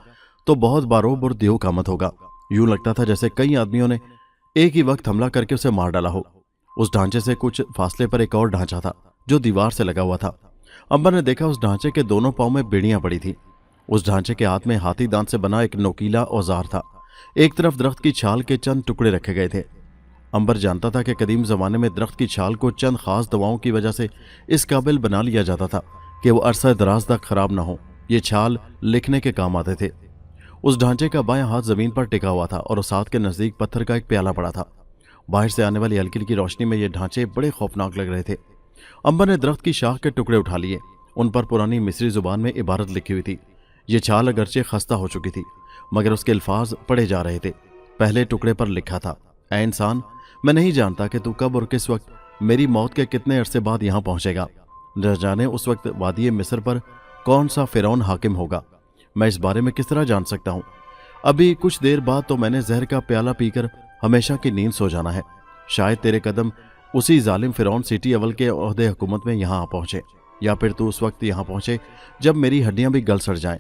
तो बहुत बारोब और दियो कामत होगा। यूं लगता था जैसे कई आदमियों ने एक ही वक्त हमला करके उसे मार डाला हो। उस ढांचे से कुछ फासले पर एक और ढांचा था जो दीवार से लगा हुआ था। अंबर ने देखा उस ढांचे के दोनों पांव में बेड़ियां पड़ी थी। उस ढांचे के हाथ में हाथी दांत से बना एक नोकीला औजार था। एक तरफ दरख्त की छाल के चंद टुकड़े रखे गए थे। अंबर जानता था कि कदीम जमाने में दरख्त की छाल को चंद खास दवाओं की वजह से इस काबिल बना लिया जाता था कि वो अरसा दराज तक खराब ना हो। ये छाल लिखने के काम आते थे। उस ढांचे का बायां हाथ जमीन पर टिका हुआ था और उस हाथ के नजदीक पत्थर का एक प्याला पड़ा था। बाहर से आने वाली हल्की हल्की रोशनी में ये ढांचे बड़े खौफनाक लग रहे थे। अंबर ने दरख्त की शाख के टुकड़े उठा लिए। उन पर पुरानी मिस्री जुबान में इबारत लिखी हुई थी। ये छाल अगरचे खस्ता हो चुकी थी मगर उसके अल्फाज पढ़े जा रहे थे। पहले टुकड़े पर लिखा था, ऐ इंसान, मैं नहीं जानता कि तू कब और किस वक्त मेरी मौत के कितने अरसे बाद यहाँ पहुंचेगा। न जाने उस वक्त वादी मिस्र पर कौन सा फ़िरौन हाकिम होगा। मैं इस बारे में किस तरह जान सकता हूँ। अभी कुछ देर बाद तो मैंने जहर का प्याला पीकर हमेशा की नींद सो जाना है। शायद तेरे कदम उसी जालिम फ़िरौन सिटी अव्वल के ओहदे हुकूमत में यहाँ आ पहुँचे, या फिर तू उस वक्त यहाँ पहुँचे जब मेरी हड्डियाँ भी गल सड़ जाएं।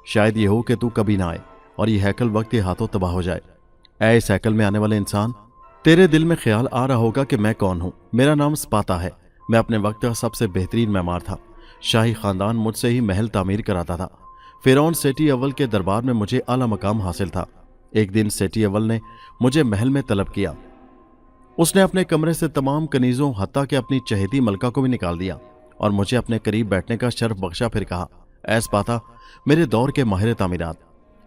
शायद ये हो कि तू कभी ना आए और ये हैकल वक्त के हाथों तबाह हो जाए। ऐ इस हैकल में आने वाले इंसान, तेरे दिल में ख्याल आ रहा होगा कि मैं कौन हूँ। मेरा नाम स्पाता है। मैं अपने वक्त का सबसे बेहतरीन मेमार था। शाही ख़ानदान मुझसे ही महल तामीर कराता था। फ़िरौन सेटी अव्वल के दरबार में मुझे आला मकाम हासिल था। एक दिन सेटी अव्वल ने मुझे महल में तलब किया। उसने अपने कमरे से तमाम कनीज़ों हत्ता कि अपनी चहेती मलका को भी निकाल दिया और मुझे अपने करीब बैठने का शर्फ बख्शा। फिर कहा, ऐ स्पाता, मेरे दौर के माहिर तामीरात,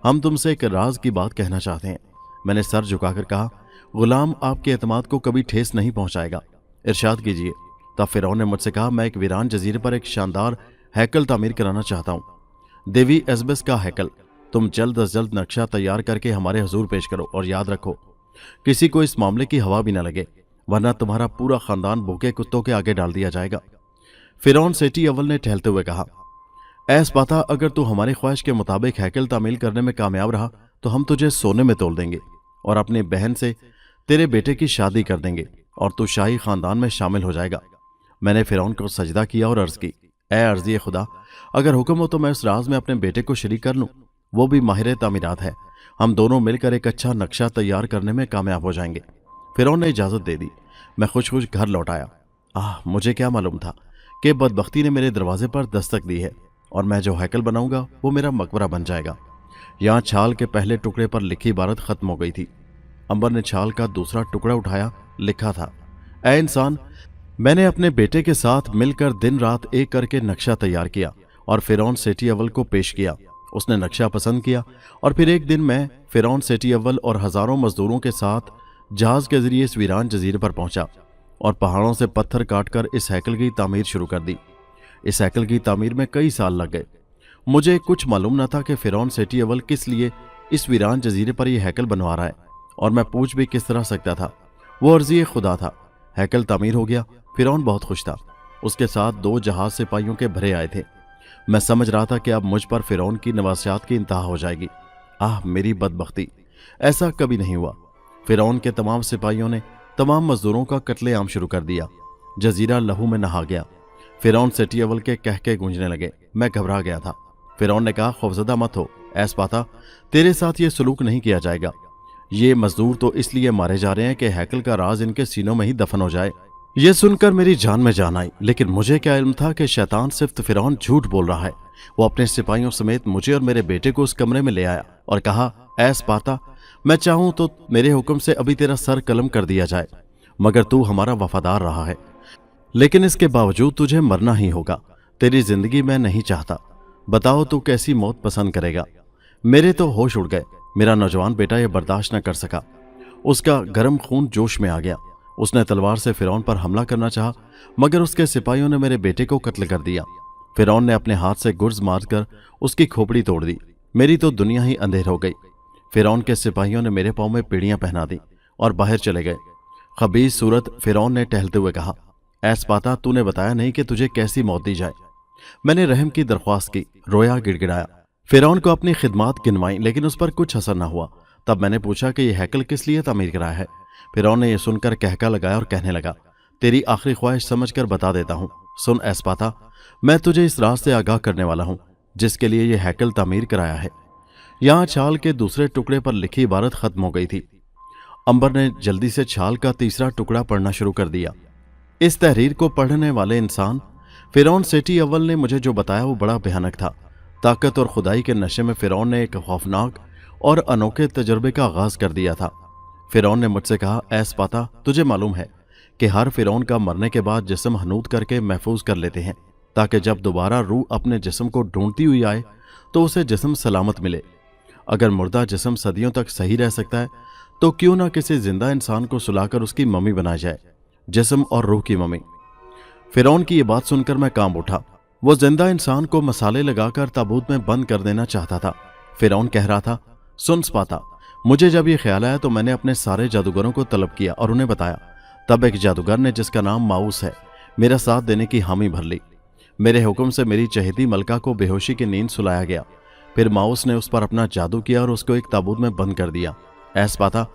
हम तुमसे एक राज की बात कहना चाहते हैं। मैंने सर झुकाकर कहा, गुलाम आपके एतमाद को कभी ठेस नहीं पहुंचाएगा, इरशाद कीजिए। तब फ़िरौन ने मुझसे कहा, मैं एक वीरान जजीरे पर एक शानदार हैकल तामीर कराना चाहता हूँ, देवी एज़बस का हैकल। तुम जल्द अज जल्द नक्शा तैयार करके हमारे हुजूर पेश करो और याद रखो किसी को इस मामले की हवा भी न लगे, वरना तुम्हारा पूरा खानदान भूखे कुत्तों के आगे डाल दिया जाएगा। फ़िरौन सेटी अव्वल ने ठहलते हुए कहा, ऐ स्पाता, अगर तू हमारी ख्वाहिश के मुताबिक हैकल तामील करने में कामयाब रहा तो हम तुझे सोने में तोल देंगे और अपनी बहन से तेरे बेटे की शादी कर देंगे और तू शाही खानदान में शामिल हो जाएगा। मैंने फ़िरौन को सजदा किया और अर्ज़ की, ऐ अर्ज़ी खुदा, अगर हुक्म हो तो मैं उस राज में अपने बेटे को शरीक कर लूँ। वो भी माहिर तामीरात है। हम दोनों मिलकर एक अच्छा नक्शा तैयार करने में कामयाब हो जाएंगे। फ़िरौन ने इजाज़त दे दी। मैं खुश खुश घर लौट आया। मुझे क्या मालूम था कि बदबख्ती ने मेरे दरवाजे पर दस्तक दी है और मैं जो हैकल बनाऊंगा वो मेरा मकबरा बन जाएगा। यहाँ छाल के पहले टुकड़े पर लिखी इबारत ख़त्म हो गई थी। अंबर ने छाल का दूसरा टुकड़ा उठाया। लिखा था, ऐ इंसान, मैंने अपने बेटे के साथ मिलकर दिन रात एक करके नक्शा तैयार किया और फ़िरौन सेटी अव्वल को पेश किया। उसने नक्शा पसंद किया और फिर एक दिन मैं फ़िरौन सेटी अव्वल और हज़ारों मजदूरों के साथ जहाज़ के ज़रिए इस वीरान जजीरे पर पहुंचा और पहाड़ों से पत्थर काटकर इस हैकल की तामीर शुरू कर दी। इस हैकल की तामीर में कई साल लग गए। मुझे कुछ मालूम न था कि फ़िरौन सेटी अव्वल किस लिए इस वीरान जजीरे पर यह हैकल बनवा रहा है, और मैं पूछ भी किस तरह सकता था। वो अर्ज़ी खुदा था। हैकल तामीर हो गया। फ़िरौन बहुत खुश था। उसके साथ 2 जहाज़ सिपाहियों के भरे आए थे। मैं समझ रहा था कि अब मुझ पर फ़िरौन की नवासियात की इंतहा हो जाएगी। मेरी बदबख्ती, ऐसा कभी नहीं हुआ। फ़िरौन के तमाम सिपाहियों ने तमाम मजदूरों का कत्लेआम शुरू कर दिया। जजीरा लहू में नहा गया। फ़िरौन सेटी अव्वल के कहके गूंजने लगे। मैं घबरा गया था। फ़िरौन ने कहा, खौफजदा मत हो, ऐ स्पाता, तेरे साथ ये सलूक नहीं किया जाएगा। ये मजदूर तो इसलिए मारे जा रहे हैं कि हैकल का राज इनके सीनों में ही दफन हो जाए। यह सुनकर मेरी जान में जान आई, लेकिन मुझे क्या इल्म था कि शैतान सिर्फ फ़िरौन झूठ बोल रहा है। वो अपने सिपाहियों समेत मुझे और मेरे बेटे को उस कमरे में ले आया और कहा, ऐ स्पाता, मैं चाहूं तो मेरे हुक्म से अभी तेरा सर कलम कर दिया जाए, मगर तू हमारा वफादार रहा है, लेकिन इसके बावजूद तुझे मरना ही होगा। तेरी जिंदगी मैं नहीं चाहता। बताओ तू कैसी मौत पसंद करेगा। मेरे तो होश उड़ गए। मेरा नौजवान बेटा यह बर्दाश्त न कर सका। उसका गर्म खून जोश में आ गया। उसने तलवार से फिरौन पर हमला करना चाहा, मगर उसके सिपाहियों ने मेरे बेटे को कत्ल कर दिया। फिरौन ने अपने हाथ से गुर्ज मारकर उसकी खोपड़ी तोड़ दी। मेरी तो दुनिया ही अंधेर हो गई। फिरौन के सिपाहियों ने मेरे पांव में पीड़ियां पहना दी और बाहर चले गए। खबीस सूरत फिरौन ने टहलते हुए कहा, ऐ स्पाता, तूने बताया नहीं कि तुझे कैसी मौत दी जाए। मैंने रहम की दरख्वास्त की, रोया, गिड़गिड़ाया। फिरौन को अपनी खिदमात गिनवाई, लेकिन उस पर कुछ असर न हुआ। तब मैंने पूछा कि यह हैकल किस लिए तामीर कराया है। फिरौन ने यह सुनकर कहका लगाया और कहने लगा, तेरी आखिरी ख्वाहिश समझकर बता देता हूं। सुन ऐ स्पाता, मैं तुझे इस राज से आगाह करने वाला हूं जिसके लिए यह हैकल तामीर कराया है। यहां छाल के दूसरे टुकड़े पर लिखी इबारत खत्म हो गई थी। अंबर ने जल्दी से छाल का तीसरा टुकड़ा पढ़ना शुरू कर दिया। इस तहरीर को पढ़ने वाले इंसान फिरौन सेठी अव्वल ने मुझे जो बताया वो बड़ा भयानक था। ताकत और खुदाई के नशे में फिरौन ने एक खौफनाक और अनोखे तजुर्बे का आगाज कर दिया था। फिरौन ने मुझसे कहा, ऐ स्पाता, तुझे मालूम है कि हर फिरौन का मरने के बाद जिस्म हनूद करके महफूज कर लेते हैं, ताकि जब दोबारा रूह अपने जिस्म को ढूंढती हुई आए तो उसे जिस्म सलामत मिले। अगर मुर्दा जिस्म सदियों तक सही रह सकता है तो क्यों ना किसी जिंदा इंसान को सुलाकर उसकी मम्मी बनाई जाए, जिस्म और रूह की मम्मी। फिरौन की ये बात सुनकर मैं कांप उठा। वो जिंदा इंसान को मसाले लगाकर ताबूत में बंद कर देना चाहता था। फिरौन कह रहा था, सुन स्पाता, मुझे जब ये ख्याल आया तो मैंने अपने सारे जादूगरों को तलब किया और उन्हें बताया। तब एक जादूगर ने, जिसका नाम माउस है, मेरा साथ देने की हामी भर ली। मेरे हुक्म से मेरी चहेती मलका को बेहोशी की नींद सुलाया गया। फिर माउस ने उस पर अपना जादू किया और उसको एक ताबूत में बंद कर दिया। ऐ स्पाता,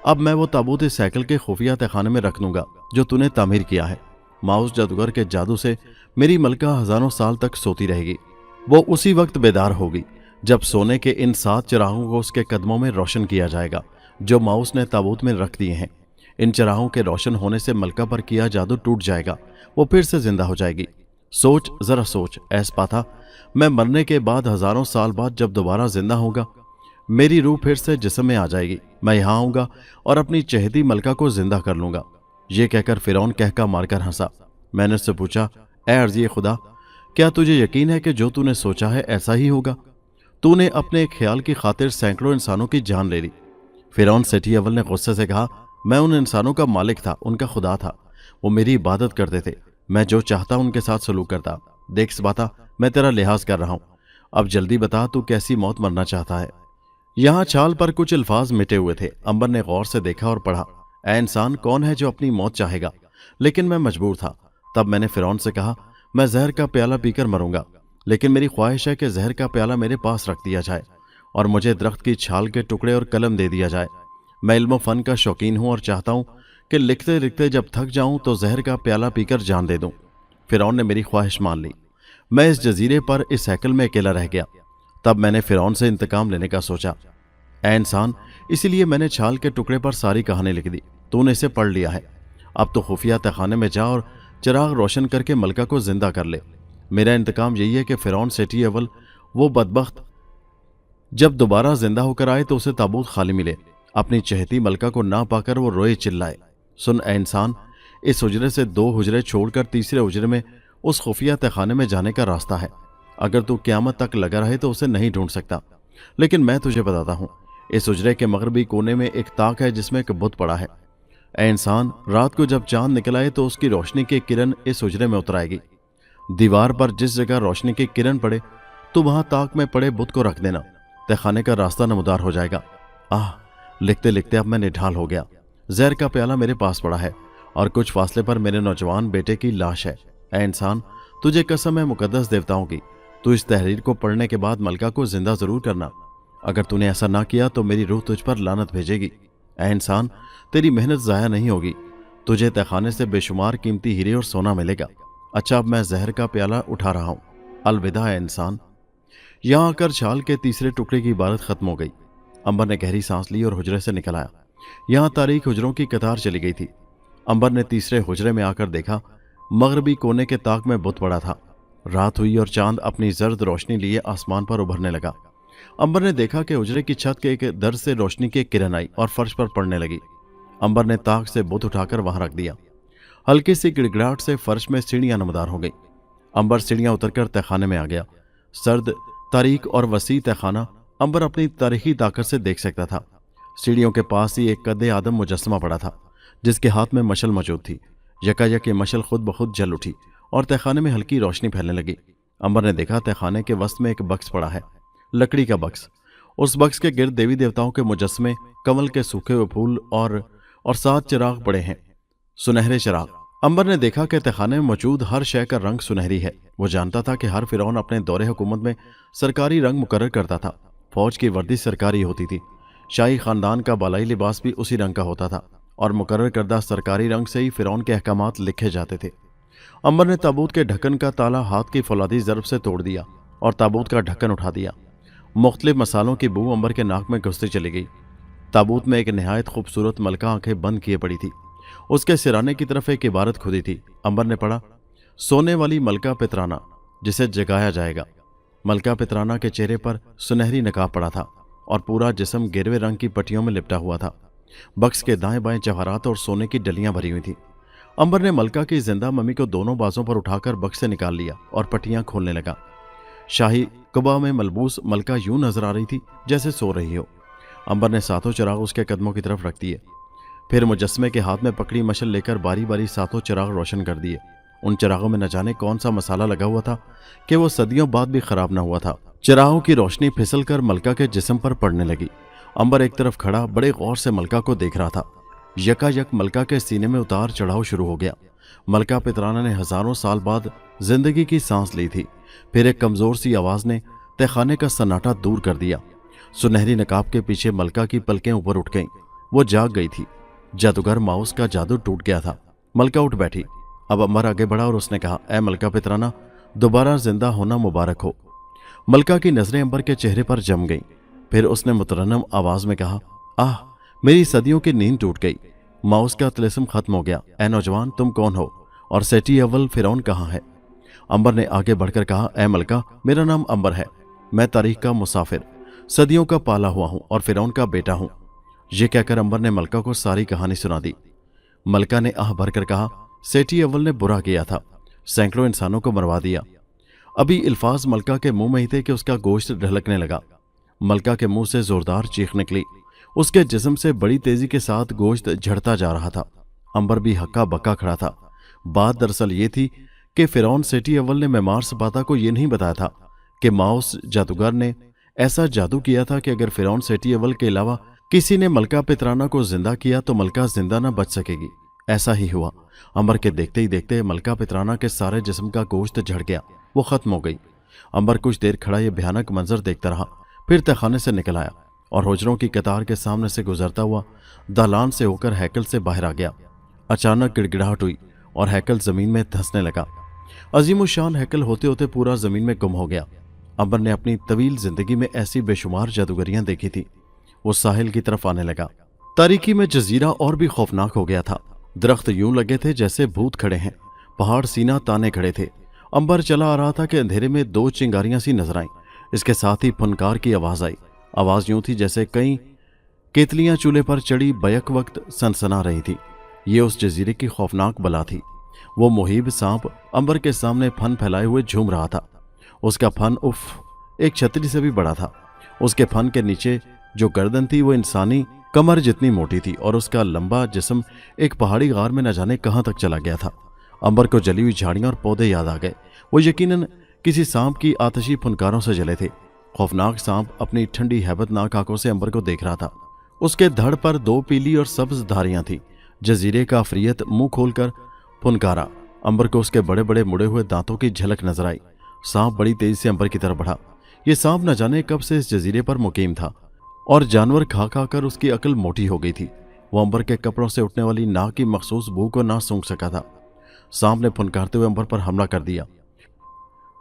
अब मैं वो ताबूत इस साइकिल के खुफिया तहखाने में रख दूंगा जो तूने तामीर किया है। माउस जादूगर के जादू से मेरी मलका हजारों साल तक सोती रहेगी। वो उसी वक्त बेदार होगी जब सोने के इन 7 चिरागों को उसके कदमों में रोशन किया जाएगा जो माउस ने ताबूत में रख दिए हैं। इन चिरागों के रोशन होने से मलका पर किया जादू टूट जाएगा, वो फिर से जिंदा हो जाएगी। सोच, जरा सोच ऐ स्पाता, मैं मरने के बाद हजारों साल बाद जब दोबारा जिंदा होगा, मेरी रूह फिर से जिस्म में आ जाएगी। मैं यहां आऊंगा और अपनी चहेती मलका को जिंदा कर लूंगा। ये कहकर फिरौन कहका मारकर हंसा। मैंने उससे पूछा, ऐ अर्ज़ी खुदा, क्या तुझे यकीन है कि जो तूने सोचा है ऐसा ही होगा? तूने अपने एक ख्याल की खातिर सैकड़ों इंसानों की जान ले ली। फिरौन सेठी अव्वल ने गुस्से से कहा, मैं उन इंसानों का मालिक था, उनका खुदा था। वो मेरी इबादत करते थे। मैं जो चाहता उनके साथ सलूक करता। देख स्पाता, मैं तेरा लिहाज कर रहा हूं। अब जल्दी बता, तू कैसी मौत मरना चाहता है। यहां छाल पर कुछ अल्फाज मिटे हुए थे। अंबर ने गौर से देखा और पढ़ा, ऐ इंसान, कौन है जो अपनी मौत चाहेगा? लेकिन मैं मजबूर था। तब मैंने फिरौन से कहा, मैं जहर का प्याला पीकर मरूंगा, लेकिन मेरी ख्वाहिश है कि जहर का प्याला मेरे पास रख दिया जाए और मुझे दरख्त की छाल के टुकड़े और कलम दे दिया जाए। मैं इल्म फन का शौकीन हूं और चाहता हूं कि लिखते लिखते जब थक जाऊं तो जहर का प्याला पीकर जान दे दूं। फिरौन ने मेरी ख्वाहिश मान ली। मैं इस जजीरे पर इस हैकल में अकेला रह गया। तब मैंने फिरौन से इंतकाम लेने का सोचा। ऐ इंसान, इसीलिए मैंने छाल के टुकड़े पर सारी कहानी लिख दी। तूने इसे पढ़ लिया है। अब तो खुफिया तहखाने में जा और चिराग रोशन करके मलका को जिंदा कर ले। मेरा इंतकाम यही है कि फिरौन सेठी अव्वल, वो बदबख्त, जब दोबारा जिंदा होकर आए तो उसे ताबूत खाली मिले। अपनी चहेती मलका को ना पाकर वो रोए चिल्लाए। सुन ऐ इंसान, इस हुजरे से 2 हुजरे छोड़कर तीसरे हुजरे में उस खुफिया तहखाने में जाने का रास्ता है। अगर तू क़यामत तक लगा रहे तो उसे नहीं ढूंढ सकता, लेकिन मैं तुझे बताता हूँ। इस हुजरे के मगरबी कोने में एक ताक है जिसमें एक बुत पड़ा है। ऐ इंसान, रात को जब चांद निकल आए तो उसकी रोशनी की किरण इस हुजरे में उतर आएगी। दीवार पर जिस जगह रोशनी की किरण पड़े तो वहां ताक में पड़े बुत को रख देना। तहखाने का रास्ता नमदार हो जाएगा। आह, लिखते लिखते अब मैं निढाल हो गया। जहर का प्याला मेरे पास पड़ा है और कुछ फासले पर मेरे नौजवान बेटे की लाश है। ऐ इंसान, तुझे कसम है मुकद्दस देवताओं की, तू इस तहरीर को पढ़ने के बाद मलका को जिंदा जरूर करना। अगर तूने ऐसा ना किया तो मेरी रूह तुझ पर लानत भेजेगी। ऐ इंसान, तेरी मेहनत ज़ाया नहीं होगी। तुझे तहखाने से बेशुमार कीमती हीरे और सोना मिलेगा। अच्छा, अब मैं जहर का प्याला उठा रहा हूँ। अलविदा ऐ इंसान। यहाँ आकर छाल के तीसरे टुकड़े की इबारत खत्म हो गई। अंबर ने गहरी सांस ली और हुजरे से निकल आया। यहाँ तारीख हुजरों की कतार चली गई थी। अंबर ने तीसरे हुजरे में आकर देखा, मगरबी कोने के ताक में बुत पड़ा था। रात हुई और चांद अपनी जर्द रोशनी लिए आसमान पर उभरने लगा। अंबर ने देखा कि हुजरे की छत के एक दर से रोशनी की किरण आई और फर्श पर पड़ने लगी। अंबर ने ताक से बुत उठाकर वहां रख दिया। हल्की सी गिड़गिड़ाहट से फर्श में सीढ़ियां नमदार हो गई। अंबर सीढ़ियां उतरकर तहखाने में आ गया। सर्द तारीख और वसी तहखाना अंबर अपनी तारीखी ताकत से देख सकता था। सीढ़ियों के पास ही एक कद्दे आदम मुजस्समा पड़ा था जिसके हाथ में मशल मौजूद थी। यकायक ये मशल खुद ब खुद जल उठी और तहखाने में हल्की रोशनी फैलने लगी। अंबर ने देखा तहखाने के वस्त में एक बक्स पड़ा है, लकड़ी का बक्स। उस बक्स के गिर्द देवी देवताओं के मुजस्समे, कमल के सूखे हुए फूल और 7 चिराग पड़े हैं, सुनहरे चिराग। अंबर ने देखा कि तहखाने में मौजूद हर शय का रंग सुनहरी है। वो जानता था कि हर फिरौन अपने दौरे हुकूमत में सरकारी रंग मुकर्रर करता था। फौज की वर्दी सरकारी होती थी, शाही खानदान का बालाई लिबास भी उसी रंग का होता था और मुकर्रर करदा सरकारी रंग से ही फिरौन के अहकामात लिखे जाते थे। अंबर ने ताबूत के ढक्कन का ताला हाथ की फौलादी ज़रब से तोड़ दिया और ताबूत का ढक्कन उठा दिया। मुख्तलिफ मसालों की बू अंबर के नाक में घुसती चली गई। ताबूत में एक नहायत खूबसूरत मलका आंखें बंद किए पड़ी थी। उसके सिराने की तरफ एक इबारत खुदी थी। अंबर ने पढ़ा, सोने वाली मलका पितराना जिसे जगाया जाएगा। मलका पितराना के चेहरे पर सुनहरी नकाब पड़ा था और पूरा जिस्म गिरवे रंग की पट्टियों में लिपटा हुआ था। बक्स के दाएं बाएं जवाहरात और सोने की डलियां भरी हुई थी। अंबर ने मलका की जिंदा मम्मी को दोनों बाजों पर उठाकर बक्स से निकाल लिया और पट्टियां खोलने लगा। शाही कुबा में मलबूस मलका यूं नजर आ रही थी जैसे सो रही हो। अंबर ने सातों चिराग उसके कदमों की तरफ रख दिए, फिर मुजस्मे के हाथ में पकड़ी मशल लेकर बारी बारी सातों चिराग रोशन कर दिए। उन चिरागों में न जाने कौन सा मसाला लगा हुआ था कि वो सदियों बाद भी खराब न हुआ था। चिरागों की रोशनी फिसल कर मलका के जिस्म पर पड़ने लगी। अंबर एक तरफ खड़ा बड़े गौर से मलका को देख रहा था। यकायक मलका के सीने में उतार चढ़ाव शुरू हो गया। मलका पितराना ने हजारों साल बाद जिंदगी की सांस ली थी। फिर एक कमजोर सी आवाज ने तहखाने का सन्नाटा दूर कर दिया। सुनहरी नकाब के पीछे मलका की पलकें ऊपर उठ गईं। वो जाग गई थी। जादूगर माउस का जादू टूट गया था। मलका उठ बैठी। अब अंबर आगे बढ़ा और उसने कहा, ऐ मलका पितराना, दोबारा जिंदा होना मुबारक हो। मलका की नजरें अंबर के चेहरे पर जम गईं। फिर उसने मुतरन्नम आवाज में कहा, आह, मेरी सदियों की नींद टूट गई। माउस का तिलिस्म खत्म हो गया। ऐ नौजवान, तुम कौन हो और सेठी अव्वल फिरौन कहाँ है? अंबर ने आगे बढ़कर कहा, ऐ मलका, मेरा नाम अंबर है। मैं तारीख का मुसाफिर, सदियों का पाला हुआ हूं और फिरौन का बेटा हूं। यह कहकर अंबर ने मलका को सारी कहानी सुना दी। मलका ने आह भरकर कहा, सेठी अव्वल ने बुरा किया था, सैकड़ों इंसानों को मरवा दिया। अभी अल्फाज मलका के मुंह में ही थे कि उसका गोश्त ढलकने लगा। मलका के मुंह से जोरदार चीख निकली। उसके जिस्म से बड़ी तेजी के साथ गोश्त झड़ता जा रहा था। अंबर भी हक्का बक्का खड़ा था। बात दरअसल ये थी कि फिरौन सेठी अव्वल ने मेमार सपाता को यह नहीं बताया था कि माउस जादूगर ने ऐसा जादू किया था कि अगर फिरौन सेठी अव्वल के अलावा किसी ने मलका पितराना को जिंदा किया तो मलका जिंदा न बच सकेगी। ऐसा ही हुआ। अंबर के देखते ही देखते मलका पितराना के सारे जिस्म का गोश्त झड़ गया। वो खत्म हो गई। अंबर कुछ देर खड़ा ये भयानक मंजर देखता रहा, फिर तहखाने से निकल आया और हुजरों की कतार के सामने से गुजरता हुआ दालान से होकर हैकल से बाहर आ गया। अचानक गिड़गिड़ाहट हुई और हैकल जमीन में धंसने लगा। अजीमुशान हैकल होते होते पूरा जमीन में गुम हो गया। अंबर ने अपनी तवील जिंदगी में ऐसी बेशुमार जादूगरियां देखी थी। वो साहिल की तरफ आने लगा। तारीकी में जजीरा और भी खौफनाक हो गया था। दरख्त यूं लगे थे जैसे भूत खड़े हैं। पहाड़ सीना ताने खड़े थे। अंबर चला आ रहा था कि अंधेरे में दो चिंगारियां सी नजर आईं। इसके साथ ही फनकार की आवाज आई। आवाज यूं थी जैसे कई केतलियां चूल्हे पर चढ़ी बैक वक्त सनसना रही थी। ये उस जजीरे की खौफनाक बला थी। वो मुहीब सांप अंबर के सामने फन फैलाए हुए झूम रहा था। उसका फन एक छतरी से भी बड़ा था। उसके फन के नीचे जो गर्दन थी वो इंसानी कमर जितनी मोटी थी और उसका लंबा जिस्म एक पहाड़ी गार में न जाने कहां तक चला गया था। अंबर को जली हुई झाड़ियां और पौधे याद आ गए। वो यकीनन किसी सांप की आतशी फुनकारों से जले थे। खौफनाक सांप अपनी ठंडी हैबतनाक आंखों से अंबर को देख रहा था। उसके धड़ पर दो पीली और सब्ज धारियां थीं। जजीरे का अफरियत मुंह खोलकर फुनकारा। अंबर को उसके बड़े बड़े मुड़े हुए दांतों की झलक नजर आई। सांप बड़ी तेजी से अंबर की तरफ बढ़ा। ये सांप न जाने कब से इस जजीरे पर मुकीम था और जानवर खा खा कर उसकी अकल मोटी हो गई थी। वो अंबर के कपड़ों से उठने वाली नाक की मखसूस बू को ना सूंघ सका था। सांप ने फुनकारते हुए अंबर पर हमला कर दिया।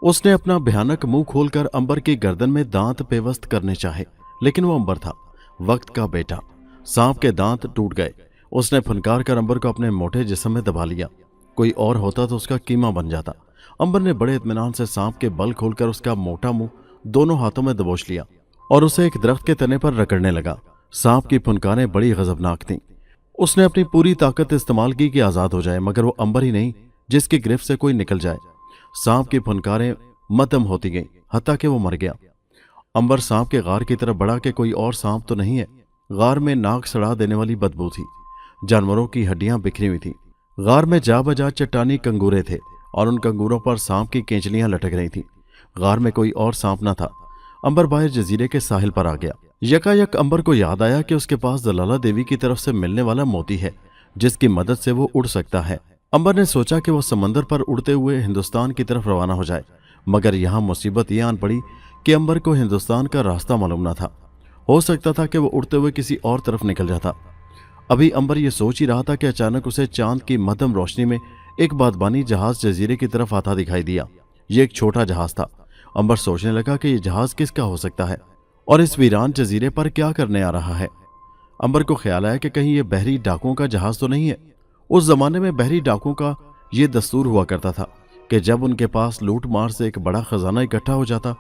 उसने अपना भयानक मुंह खोलकर अंबर की गर्दन में दांत पेवस्त करने चाहे, लेकिन वो अंबर था, वक्त का बेटा। सांप के दांत टूट गए। उसने फुनकार कर अंबर को अपने मोटे जिस्म में दबा लिया। कोई और होता तो उसका कीमा बन जाता। अंबर ने बड़े इत्मीनान से सांप के बल खोलकर उसका मोटा मुंह दोनों हाथों में दबोच लिया और उसे एक दरख्त के तने पर रगड़ने लगा। सांप की फुनकारें बड़ी गजबनाक थीं। उसने अपनी पूरी ताकत इस्तेमाल की कि आजाद हो जाए, मगर वो अंबर ही नहीं जिसकी गिरफ्त से कोई निकल जाए। सांप की फुनकारें मध्यम होती गईं, हत्ता कि वो मर गया। अंबर सांप के गार की तरफ बढ़ा कि कोई और सांप तो नहीं है। गार में नाक सड़ा देने वाली बदबू थी। जानवरों की हड्डियां बिखरी हुई थीं। गार में जा बजा चट्टानी कंगूरे थे और उन कंगूरों पर सांप की केंचलियां लटक रही थीं। गार में कोई और सांप न था। अंबर बाहर जजीरे के साहिल पर आ गया। यकायक अंबर को याद आया कि उसके पास दलाला देवी की तरफ से मिलने वाला मोती है जिसकी मदद से वो उड़ सकता है। अंबर ने सोचा कि वो समंदर पर उड़ते हुए हिंदुस्तान की तरफ रवाना हो जाए, मगर यहाँ मुसीबत ये आन पड़ी कि अंबर को हिंदुस्तान का रास्ता मालूम न था। हो सकता था कि वो उड़ते हुए किसी और तरफ निकल जाता। अभी अंबर ये सोच ही रहा था कि अचानक उसे चांद की मध्यम रोशनी में एक बादबानी जहाज जजीरे की तरफ आता दिखाई दिया। ये एक छोटा जहाज था। अंबर सोचने लगा कि यह जहाज किसका हो सकता है और इस वीरान जजीरे पर क्या करने आ रहा है। अंबर को ख्याल आया कि कहीं ये बहरी डाकुओं का जहाज तो नहीं है। उस जमाने में बहरी डाकुओं का ये दस्तूर हुआ करता था कि जब उनके पास लूट मार से एक बड़ा खजाना इकट्ठा हो जाता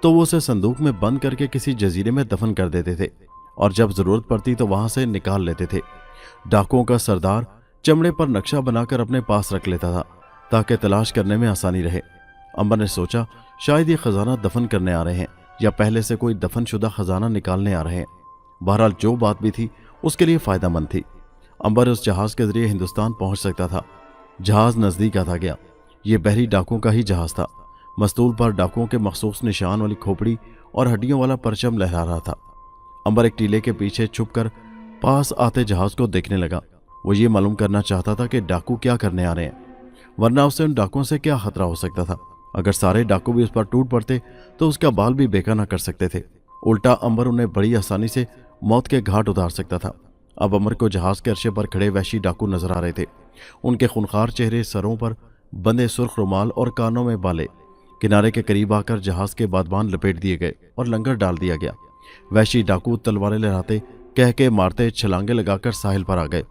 तो वो उसे संदूक में बंद करके किसी जजीरे में दफन कर देते थे और जब जरूरत पड़ती तो वहां से निकाल लेते थे। डाकुओं का सरदार चमड़े पर नक्शा बनाकर अपने पास रख लेता था ताकि तलाश करने में आसानी रहे। अंबर ने सोचा शायद ये खजाना दफन करने आ रहे हैं या पहले से कोई दफनशुदा खजाना निकालने आ रहे हैं। बहरहाल जो बात भी थी उसके लिए फायदेमंद थी। अंबर उस जहाज के जरिए हिंदुस्तान पहुंच सकता था। जहाज नजदीक आता गया। ये बहरी डाकुओं का ही जहाज था। मस्तूल पर डाकुओं के मखसूस निशान वाली खोपड़ी और हड्डियों वाला परचम लहरा रहा था। अंबर एक टीले के पीछे छुपकर पास आते जहाज को देखने लगा। वो ये मालूम करना चाहता था कि डाकू क्या करने आ रहे हैं, वरना उसे उन डाकुओं से क्या खतरा हो सकता था। अगर सारे डाकू भी उस पर टूट पड़ते तो उसका बाल भी बेका न कर सकते थे। उल्टा अंबर उन्हें बड़ी आसानी से मौत के घाट उतार सकता था। अब अंबर को जहाज के अर्शे पर खड़े वहशी डाकू नजर आ रहे थे। उनके खूनखार चेहरे, सरों पर बंधे सुर्ख रुमाल और कानों में बाले। किनारे के करीब आकर जहाज के बादबान लपेट दिए गए और लंगर डाल दिया गया। वहशी डाकू तलवारें लहराते, कह के मारते, छलांगे लगाकर साहिल पर आ गए।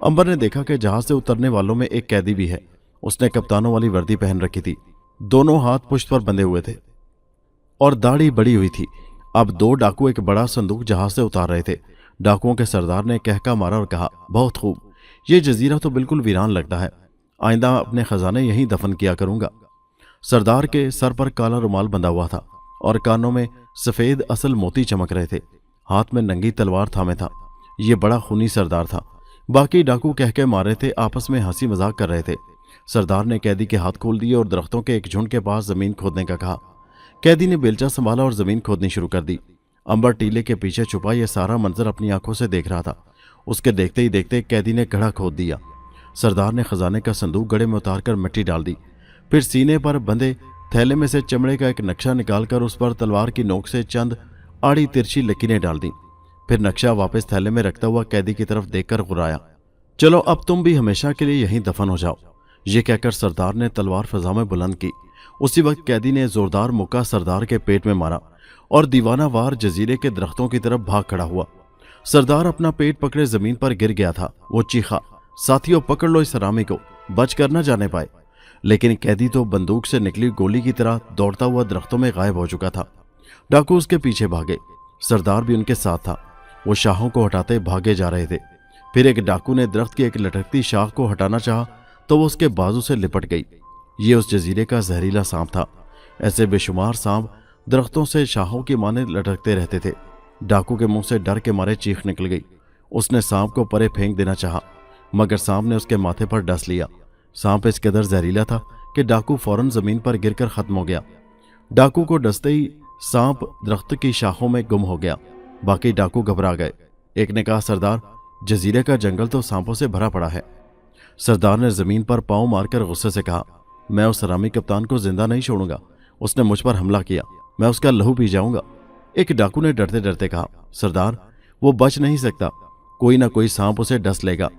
अंबर ने देखा कि जहाज से उतरने वालों में एक कैदी भी है। उसने कप्तानों वाली वर्दी पहन रखी थी। दोनों हाथ पुश्त पर बंधे हुए थे और दाढ़ी बड़ी हुई थी। अब दो डाकू एक बड़ा संदूक जहाज से उतार रहे थे। डाकुओं के सरदार ने कहका मारा और कहा, बहुत खूब, ये जजीरा तो बिल्कुल वीरान लगता है। आइंदा अपने खजाने यहीं दफन किया करूंगा। सरदार के सर पर काला रुमाल बंधा हुआ था और कानों में सफेद असल मोती चमक रहे थे। हाथ में नंगी तलवार थामे था। ये बड़ा खूनी सरदार था। बाकी डाकू कह के मारे थे, आपस में हंसी मजाक कर रहे थे। सरदार ने कैदी के हाथ खोल दिए और दरख्तों के एक झुंड के पास जमीन खोदने का कहा। कैदी ने बेलचा संभाला और जमीन खोदनी शुरू कर दी। अंबर टीले के पीछे छुपा यह सारा मंजर अपनी आंखों से देख रहा था। उसके देखते ही देखते कैदी ने गड्ढा खोद दिया। सरदार ने खजाने का संदूक गड्ढे में उतारकर मिट्टी डाल दी। फिर सीने पर बंधे थैले में से चमड़े का एक नक्शा निकालकर उस पर तलवार की नोक से चंद आड़ी तिरछी लकीरें डाल दी। फिर नक्शा वापस थैले में रखता हुआ कैदी की तरफ देखकर गुर्राया, चलो अब तुम भी हमेशा के लिए यहीं दफन हो जाओ। ये कहकर सरदार ने तलवार फजा में बुलंद की। उसी वक्त कैदी ने जोरदार मुक्का सरदार के पेट में मारा और दीवाना वार जजीरे के दरख्तों की तरफ भाग खड़ा हुआ। सरदार अपना पेट पकड़े जमीन पर गिर गया था। वो चीखा, साथियों पकड़ लो इस हरामी को, बच कर न जाने पाए। लेकिन कैदी तो बंदूक से निकली गोली की तरह दौड़ता हुआ दरख्तों में गायब हो चुका था। डाकू उसके पीछे भागे। सरदार भी उनके साथ था। वो शाहों को हटाते भागे जा रहे थे। फिर एक डाकू ने दरख्त की एक लटकती शाख को हटाना चाहा तो वो उसके बाजू से लिपट गई। ये उस जजीरे का जहरीला सांप था। ऐसे बेशुमार सांप दरख्तों से शाहों की माने लटकते रहते थे। डाकू के मुंह से डर के मारे चीख निकल गई। उसने सांप को परे फेंक देना चाहा, मगर सांप ने उसके माथे पर डस लिया। सांप इस कदर जहरीला था कि डाकू फौरन जमीन पर गिरकर खत्म हो गया। डाकू को डसते ही सांप दरख्त की शाखों में गुम हो गया। बाकी डाकू घबरा गए। एक ने कहा, सरदार, जजीरे का जंगल तो सांपों से भरा पड़ा है। सरदार ने जमीन पर पांव मारकर गुस्से से कहा, मैं उस हरामी कप्तान को जिंदा नहीं छोड़ूंगा। उसने मुझ पर हमला किया, मैं उसका लहू पी जाऊंगा। एक डाकू ने डरते डरते कहा, सरदार, वो बच नहीं सकता, कोई ना कोई सांप उसे डस लेगा।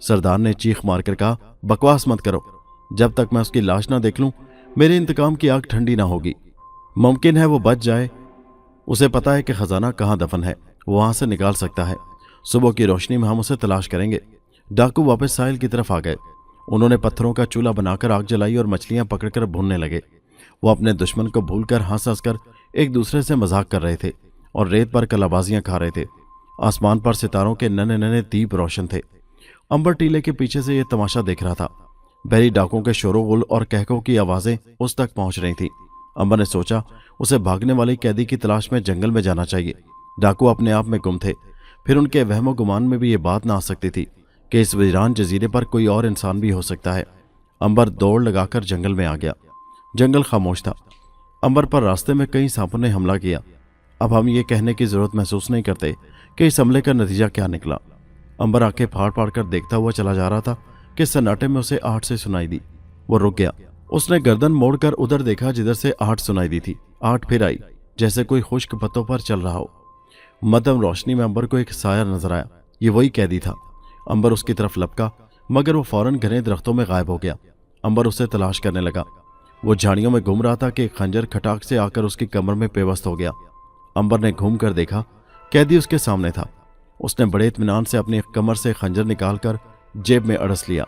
सरदार ने चीख मारकर कहा, बकवास मत करो, जब तक मैं उसकी लाश ना देख लूं मेरे इंतकाम की आग ठंडी ना होगी। मुमकिन है वो बच जाए। उसे पता है कि खजाना कहाँ दफन है, वो वहां से निकाल सकता है। सुबह की रोशनी में हम उसे तलाश करेंगे। डाकू वापस साहिल की तरफ आ गए। उन्होंने पत्थरों का चूल्हा बनाकर आग जलाई और मछलियां पकड़कर भूनने लगे। वो अपने दुश्मन को भूलकर हंस हंस कर एक दूसरे से मजाक कर रहे थे और रेत पर कलाबाजियां खा रहे थे। आसमान पर सितारों के नन्हे नन्हे दीप रोशन थे। अंबर टीले के पीछे से यह तमाशा देख रहा था। बहरी डाकुओं के शोरोगुल और कहकों की आवाजें उस तक पहुंच रही थी। अंबर ने सोचा उसे भागने वाले कैदी की तलाश में जंगल में जाना चाहिए। डाकू अपने आप में गुम थे। फिर उनके वहमो गुमान में भी ये बात ना आ सकती थी कि इस वीरान जजीरे पर कोई और इंसान भी हो सकता है। अंबर दौड़ लगाकर जंगल में आ गया। जंगल खामोश था। अंबर पर रास्ते में कई सांपों ने हमला किया। अब हम ये कहने की जरूरत महसूस नहीं करते कि इस हमले का नतीजा क्या निकला। अंबर आंखें फाड़ फाड़ कर देखता हुआ चला जा रहा था कि सन्नाटे में उसे आहट से सुनाई दी। वो रुक गया। उसने गर्दन मोड़कर उधर देखा जिधर से आहट सुनाई दी थी। आहट फिर आई, जैसे कोई खुश्क पत्तों पर चल रहा हो। मध्यम रोशनी में अंबर को एक साया नजर आया। ये वही कैदी था। अंबर उसकी तरफ लपका, मगर वो फौरन घने दरख्तों में गायब हो गया। अंबर उसे तलाश करने लगा। वो झाड़ियों में घूम रहा था कि एक खंजर खटाक से आकर उसकी कमर में पेवस्त हो गया। अंबर ने घूम कर देखा, कैदी उसके सामने था। उसने बड़े इत्मीनान से अपनी कमर से खंजर निकालकर जेब में अड़स लिया।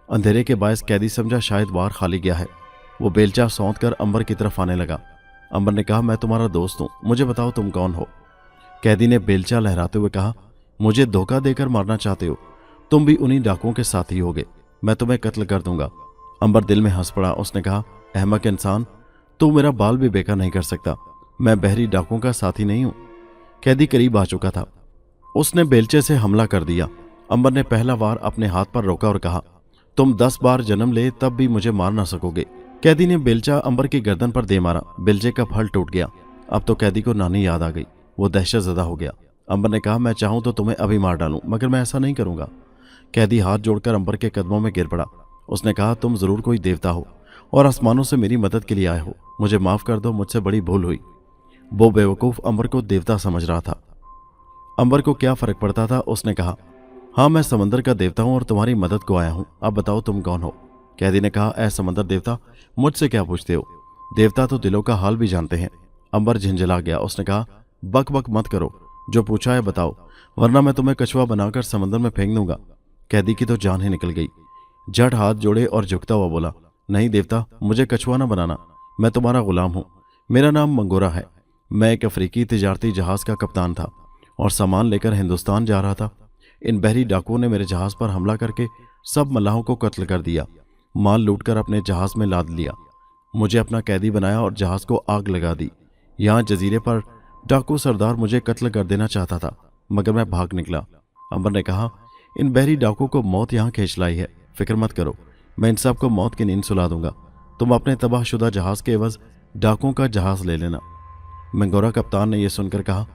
अंधेरे के बायस कैदी समझा शायद वार खाली गया है। वो बेलचा सौंध कर अंबर की तरफ आने लगा। अंबर ने कहा, मैं तुम्हारा दोस्त हूं, मुझे बताओ तुम कौन हो। कैदी ने बेलचा लहराते हुए कहा, मुझे धोखा देकर मारना चाहते हो? तुम भी उन्हीं डाकुओं के साथी होगे। मैं तुम्हें कत्ल कर दूंगा। अंबर दिल में हंस पड़ा। उसने कहा, अहमक इंसान, तू मेरा बाल भी बेकार नहीं कर सकता। मैं बहरी डाकुओं का साथी नहीं हूं। कैदी करीब आ चुका था। उसने बेलचे से हमला कर दिया। अंबर ने पहला वार अपने हाथ पर रोका और कहा, तुम 10 बार जन्म ले तब भी मुझे मार ना सकोगे। कैदी ने बेलचा अंबर की गर्दन पर दे मारा। बेलचे का फल टूट गया। अब तो कैदी को नानी याद आ गई। वो दहशत ज़दा हो गया। अंबर ने कहा, मैं चाहूं तो तुम्हें अभी मार डालूं, मगर मैं ऐसा नहीं करूंगा। कैदी हाथ जोड़कर अंबर के कदमों में गिर पड़ा। उसने कहा, तुम जरूर कोई देवता हो और आसमानों से मेरी मदद के लिए आए हो। मुझे माफ कर दो, मुझसे बड़ी भूल हुई। वो बेवकूफ़ अंबर को देवता समझ रहा था। अंबर को क्या फर्क पड़ता था। उसने कहा, हाँ, मैं समंदर का देवता हूं और तुम्हारी मदद को आया हूं। अब बताओ तुम कौन हो। कैदी ने कहा, ऐ समंदर देवता, मुझसे क्या पूछते हो? देवता तो दिलों का हाल भी जानते हैं। अंबर झंझला गया। उसने कहा, बक बक मत करो, जो पूछा है बताओ, वरना मैं तुम्हें कछुआ बनाकर समंदर में फेंक दूंगा। कैदी की तो जान ही निकल गई। झट हाथ जोड़े और झुकता हुआ बोला, नहीं देवता, मुझे कछुआ न बनाना। मैं तुम्हारा गुलाम हूं। मेरा नाम मंगोरा है। मैं एक अफ्रीकी तिजारती जहाज का कप्तान था और सामान लेकर हिंदुस्तान जा रहा था। इन बहरी डाकुओं ने मेरे जहाज पर हमला करके सब मल्लाहों को कत्ल कर दिया। माल लूटकर अपने जहाज में लाद लिया। मुझे अपना कैदी बनाया और जहाज को आग लगा दी। यहाँ जजीरे पर डाकू सरदार मुझे कत्ल कर देना चाहता था, मगर मैं भाग निकला। अंबर ने कहा, इन बहरी डाकुओं को मौत यहाँ खींच लाई है। फिक्र मत करो, मैं इन सब को मौत की नींद सुला दूंगा। तुम अपने तबाहशुदा जहाज के एवज डाकुओं का जहाज ले लेना। मंगोरा कप्तान ने यह सुनकर कहा,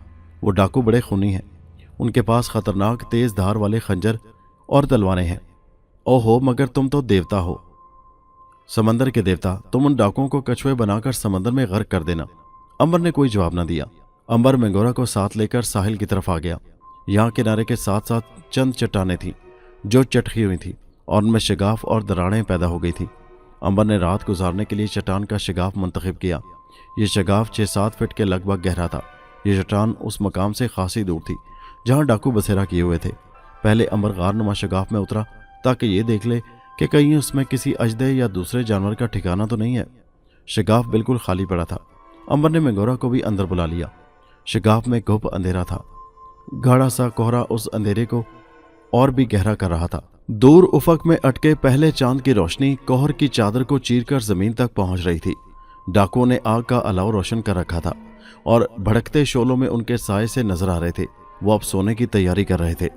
वो डाकू बड़े खूनी हैं। उनके पास खतरनाक तेज धार वाले खंजर और तलवारें हैं। ओहो, मगर तुम तो देवता हो, समंदर के देवता। तुम उन डाकुओं को कछुए बनाकर समंदर में गर्क कर देना। अंबर ने कोई जवाब न दिया। अंबर मंगोरा को साथ लेकर साहिल की तरफ आ गया। यहाँ किनारे के साथ साथ चंद चट्टानें थीं जो चटकी हुई थी और उनमें शिगाफ और दरारें पैदा हो गई थी। अंबर ने रात गुजारने के लिए चट्टान का शिगाफ मुंतखब किया। ये शिगाफ 6-7 फीट के लगभग गहरा था। ये चट्टान उस मकाम से खासी दूर थी जहाँ डाकू बसेरा किए हुए थे। पहले अंबर गारनुमा शिगाफ में उतरा ताकि ये देख ले कि कहीं उसमें किसी अजदे या दूसरे जानवर का ठिकाना तो नहीं है। शिगाफ बिल्कुल खाली पड़ा था। अंबर ने मंगोरा को भी अंदर बुला लिया। शिगाफ में गुप अंधेरा था। गाढ़ा सा कोहरा उस अंधेरे को और भी गहरा कर रहा था। दूर उफक में अटके पहले चांद की रोशनी कोहर की चादर को चीरकर जमीन तक पहुंच रही थी। डाकुओं ने आग का अलाव रोशन कर रखा था और भड़कते शोलों में उनके साए से नजर आ रहे थे। वो अब सोने की तैयारी कर रहे थे।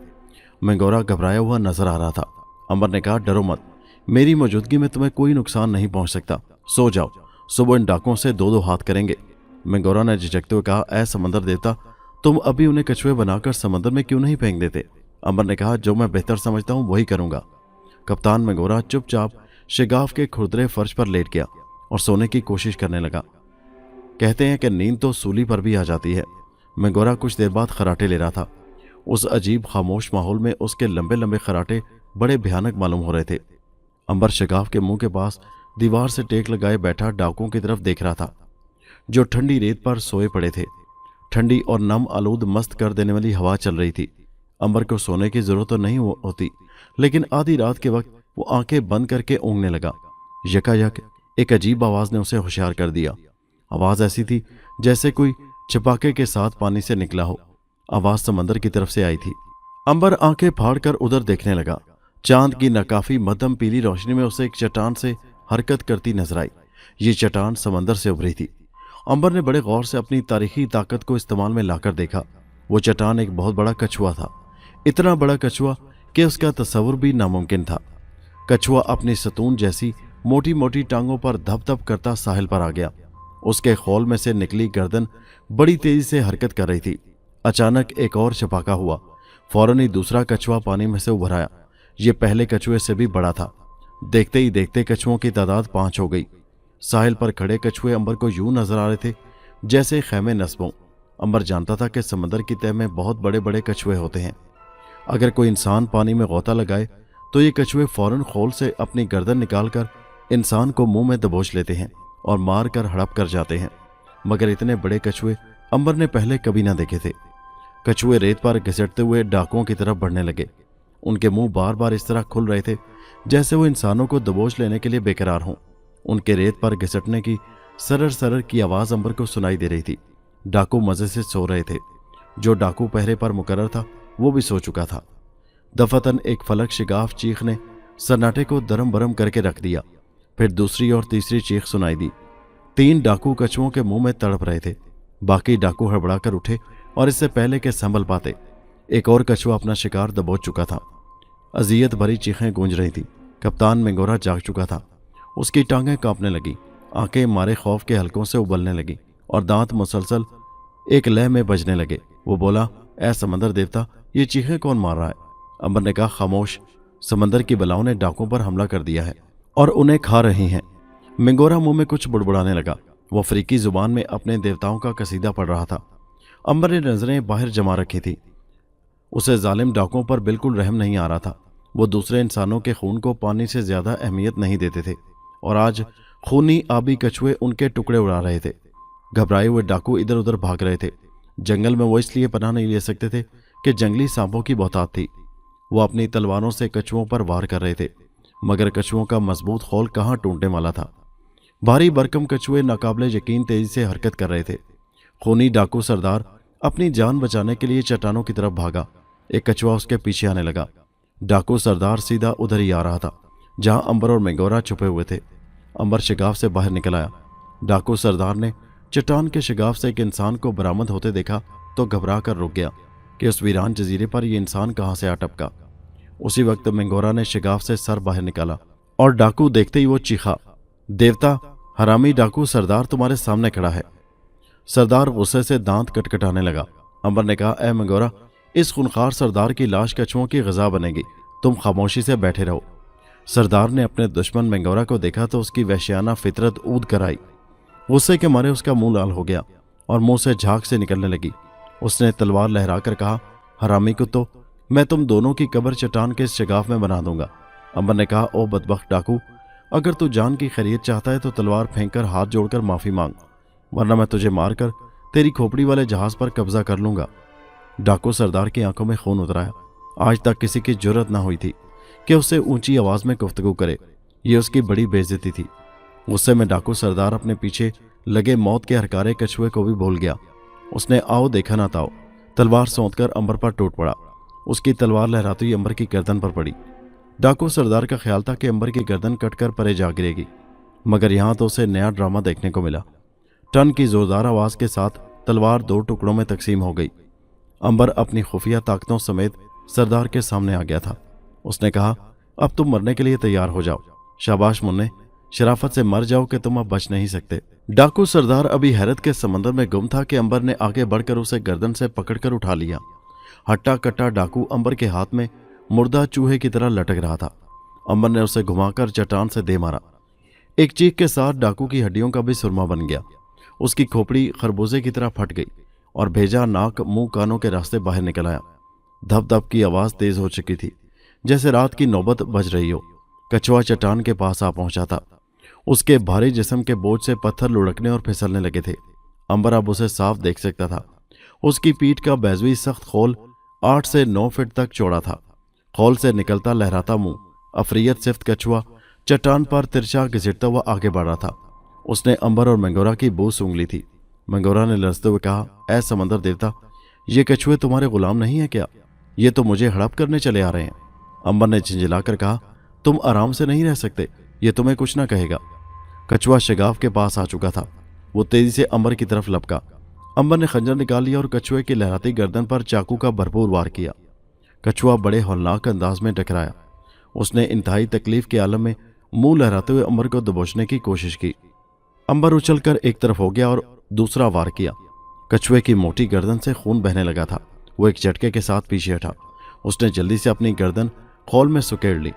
मंगोरा घबराया हुआ नजर आ रहा था। अंबर ने कहा, डरो मत, मेरी मौजूदगी में तुम्हें कोई नुकसान नहीं पहुंच सकता। सो जाओ, सुबह इन डाकुओं से 2-2 हाथ करेंगे। मंगोरा ने झिझकते हुए कहा, ऐ समंदर देवता, तुम अभी उन्हें कछुए बनाकर समंदर में क्यों नहीं फेंक देते? अंबर ने कहा, जो मैं बेहतर समझता हूं वही करूंगा। कप्तान मंगोरा चुपचाप शिगाफ के खुरदरे फर्श पर लेट गया और सोने की कोशिश करने लगा। कहते हैं कि नींद तो सूली पर भी आ जाती है। मंगोरा कुछ देर बाद खराटे ले रहा था। उस अजीब खामोश माहौल में उसके लंबे लंबे खराटे बड़े भयानक मालूम हो रहे थे। अंबर शिगाफ के मुंह के पास दीवार से टेक लगाए बैठा डाकुओं की तरफ देख रहा था जो ठंडी रेत पर सोए पड़े थे। ठंडी और नम आलूद मस्त कर देने वाली हवा चल रही थी। अंबर को सोने की जरूरत तो नहीं होती, लेकिन आधी रात के वक्त वो आंखें बंद करके ऊँघने लगा। यकायक एक अजीब आवाज ने उसे होशियार कर दिया। आवाज ऐसी थी जैसे कोई छिपाके के साथ पानी से निकला हो। आवाज समंदर की तरफ से आई थी। अंबर आंखें फाड़कर उधर देखने लगा। चांद की नाकाफी मध्यम पीली रोशनी में उसे एक चट्टान से हरकत करती नजर आई। ये चट्टान समंदर से उभरी थी। अंबर ने बड़े गौर से अपनी तारीखी ताकत को इस्तेमाल में लाकर देखा। वो चट्टान एक बहुत बड़ा कछुआ था, इतना बड़ा कछुआ कि उसका तस्वुर भी नामुमकिन था। कछुआ अपनी सतून जैसी मोटी मोटी टांगों पर धप धप करता साहिल पर आ गया। उसके खोल में से निकली गर्दन बड़ी तेजी से हरकत कर रही थी। अचानक एक और छपाका हुआ। फौरन ही दूसरा कछुआ पानी में से उभर आया। ये पहले कछुए से भी बड़ा था। देखते ही देखते कछुओं की तादाद 5 हो गई। साहिल पर खड़े कछुए अंबर को यूं नजर आ रहे थे जैसे खैमे नस्बों। अंबर जानता था कि समंदर की तह में बहुत बड़े बड़े कछुए होते हैं। अगर कोई इंसान पानी में गोता लगाए तो ये कछुए फौरन खोल से अपनी गर्दन निकालकर इंसान को मुंह में दबोच लेते हैं और मार कर हड़प कर जाते हैं। मगर इतने बड़े कछुए अंबर ने पहले कभी ना देखे थे। कछुए रेत पर घिसटते हुए डाकुओं की तरफ बढ़ने लगे। उनके मुंह बार बार इस तरह खुल रहे थे जैसे वो इंसानों को दबोच लेने के लिए बेकरार हों। उनके रेत पर घिसटने की सरर सरर की आवाज अंबर को सुनाई दे रही थी। डाकू मजे से सो रहे थे। जो डाकू पहरे पर मुकर्रर था वो भी सो चुका था। दफातन एक फलक शिगाफ चीख ने सन्नाटे को दरम बरम करके रख दिया। फिर दूसरी और तीसरी चीख सुनाई दी। 3 डाकू कछुओं के मुंह में तड़प रहे थे। बाकी डाकू हड़बड़ाकर उठे और इससे पहले के संभल पाते एक और कछुआ अपना शिकार दबोच चुका था। अजियत भरी चीखें गूंज रही थी। कप्तान मेंगोरा जाग चुका था। उसकी टांगें कांपने लगी, आंखें मारे खौफ के हलकों से उबलने लगी और दांत मुसलसल एक लय में बजने लगे। वो बोला, ऐ समंदर देवता, ये चीखें कौन मार रहा है? अंबर ने कहा, खामोश, समंदर की बलाओं ने डाकुओं पर हमला कर दिया है और उन्हें खा रही हैं। मेंगोरा मुंह में कुछ बुड़बुड़ाने लगा। वो अफ्रीकी जुबान में अपने देवताओं का कसीदा पढ़ रहा था। अंबर ने नजरें बाहर जमा रखी थी। उसे जालिम डाकुओं पर बिल्कुल रहम नहीं आ रहा था। वो दूसरे इंसानों के खून को पानी से ज्यादा अहमियत नहीं देते थे और आज खूनी आबी कछुए उनके टुकड़े उड़ा रहे थे। घबराए हुए डाकू इधर उधर भाग रहे थे। जंगल में वो इसलिए पनाह नहीं ले सकते थे कि जंगली सांपों की बहुतात थी। वो अपनी तलवारों से कछुओं पर वार कर रहे थे, मगर कछुओं का मजबूत खोल कहाँ टूटने वाला था। भारी भरकम कछुए नाकाबिले यकीन तेजी से हरकत कर रहे थे। खूनी डाकू सरदार अपनी जान बचाने के लिए चट्टानों की तरफ भागा। एक कछुआ उसके पीछे आने लगा। डाकू सरदार सीधा उधर ही आ रहा था जहां अंबर और मेंगोरा छुपे हुए थे। अंबर शिगाफ से बाहर निकल आया। डाकू सरदार ने चट्टान के शिगाफ से एक इंसान को बरामद होते देखा तो घबरा कर रुक गया कि उस वीरान जजीरे पर यह इंसान कहां से आ टपका। उसी वक्त मेंगोरा ने शिगाफ से सर बाहर निकाला और डाकू देखते ही वो चीखा, देवता, हरामी डाकू सरदार तुम्हारे सामने खड़ा है। सरदार गुस्से से दांत कटकटाने लगा। अंबर ने कहा, ए मेंगोरा, इस खूनखार सरदार की लाश कछुओं की ग़िज़ा बनेगी, तुम खामोशी से बैठे रहो। सरदार ने अपने दुश्मन मेंगोरा को देखा तो उसकी वहशियाना फितरत ऊद कर आई। गुस्से के मारे उसका मुंह लाल हो गया और मुंह से झाग से निकलने लगी। उसने तलवार लहराकर कहा, हरामी कुत्तो, मैं तुम दोनों की कब्र चट्टान के इस शिगाफ में बना दूंगा। अंबर ने कहा, ओ बदबख्त डाकू, अगर तू जान की खैरियत चाहता है तो तलवार फेंककर हाथ जोड़कर माफी मांग, वरना मैं तुझे मारकर तेरी खोपड़ी वाले जहाज पर कब्जा कर लूंगा। डाकू सरदार की आंखों में खून उतर आया। आज तक किसी की जुर्रत ना हुई थी कि उससे ऊंची आवाज में गुफ्तगू करे। ये उसकी बड़ी बेइज्जती थी। गुस्से में डाकू सरदार अपने पीछे लगे मौत के हरकारे कछुए को भी भूल गया। उसने आओ देखा ना ताओ तलवार सौंतकर अंबर पर टूट पड़ा। उसकी तलवार लहराती हुई अंबर की गर्दन पर पड़ी। डाकू सरदार का ख्याल था कि अंबर की गर्दन कटकर परे जा गिरेगी, मगर यहां तो उसे नया ड्रामा देखने को मिला। टन की जोरदार आवाज के साथ तलवार 2 टुकड़ों में तकसीम हो गई। अंबर अपनी खुफिया ताकतों समेत सरदार के सामने आ गया था। उसने कहा, अब तुम मरने के लिए तैयार हो जाओ। शाबाश मुन्ने, शराफत से मर जाओ कि तुम अब बच नहीं सकते। डाकू सरदार अभी हैरत के समंदर में गुम था कि अंबर ने आगे बढ़कर उसे गर्दन से पकड़कर उठा लिया। हट्टा कट्टा डाकू अंबर के हाथ में मुर्दा चूहे की तरह लटक रहा था। अंबर ने उसे घुमाकर चट्टान से दे मारा। एक चीख के साथ डाकू की हड्डियों का भी सुरमा बन गया। उसकी खोपड़ी खरबूजे की तरह फट गई और भेजा नाक मुंह कानों के रास्ते बाहर निकल आया। धप धप की आवाज तेज हो चुकी थी, जैसे रात की नौबत बज रही हो। कछुआ चट्टान के पास आ पहुंचा था। उसके भारी जिस्म के बोझ से पत्थर लुढ़कने और फिसलने लगे थे। अंबर अब उसे साफ देख सकता था। उसकी पीठ का बैजवी सख्त खोल 8 से 9 फीट तक चौड़ा था। खोल से निकलता लहराता मुंह अफरियत सिफ्त कछुआ चट्टान पर तिरछा घसीटता हुआ आगे बढ़ रहा था। उसने अंबर और मेंगोरा की बू सूंघ ली थी। मेंगोरा ने लरजते हुए कहा, ऐ समंदर देवता, ये कछुए तुम्हारे गुलाम नहीं है क्या? ये तो मुझे हड़प करने चले आ रहे हैं। अंबर ने झिंझिलाकर कहा, तुम आराम से नहीं रह सकते, ये तुम्हें कुछ ना कहेगा। कछुआ शगाफ के पास आ चुका था। वो तेजी से अंबर की तरफ लपका। अंबर ने खंजर निकाल लिया और कछुए की लहराती गर्दन पर चाकू का भरपूर वार किया। कछुआ बड़े हौलनाक अंदाज में टकराया। उसने इंतहाई तकलीफ के आलम में मुंह लहराते हुए अंबर को दबोचने की कोशिश की। अंबर उछलकर एक तरफ हो गया और दूसरा वार किया। कछुए की मोटी गर्दन से खून बहने लगा था। वो एक झटके के साथ पीछे हटा। उसने जल्दी से अपनी गर्दन खौल में सुकेड़ ली।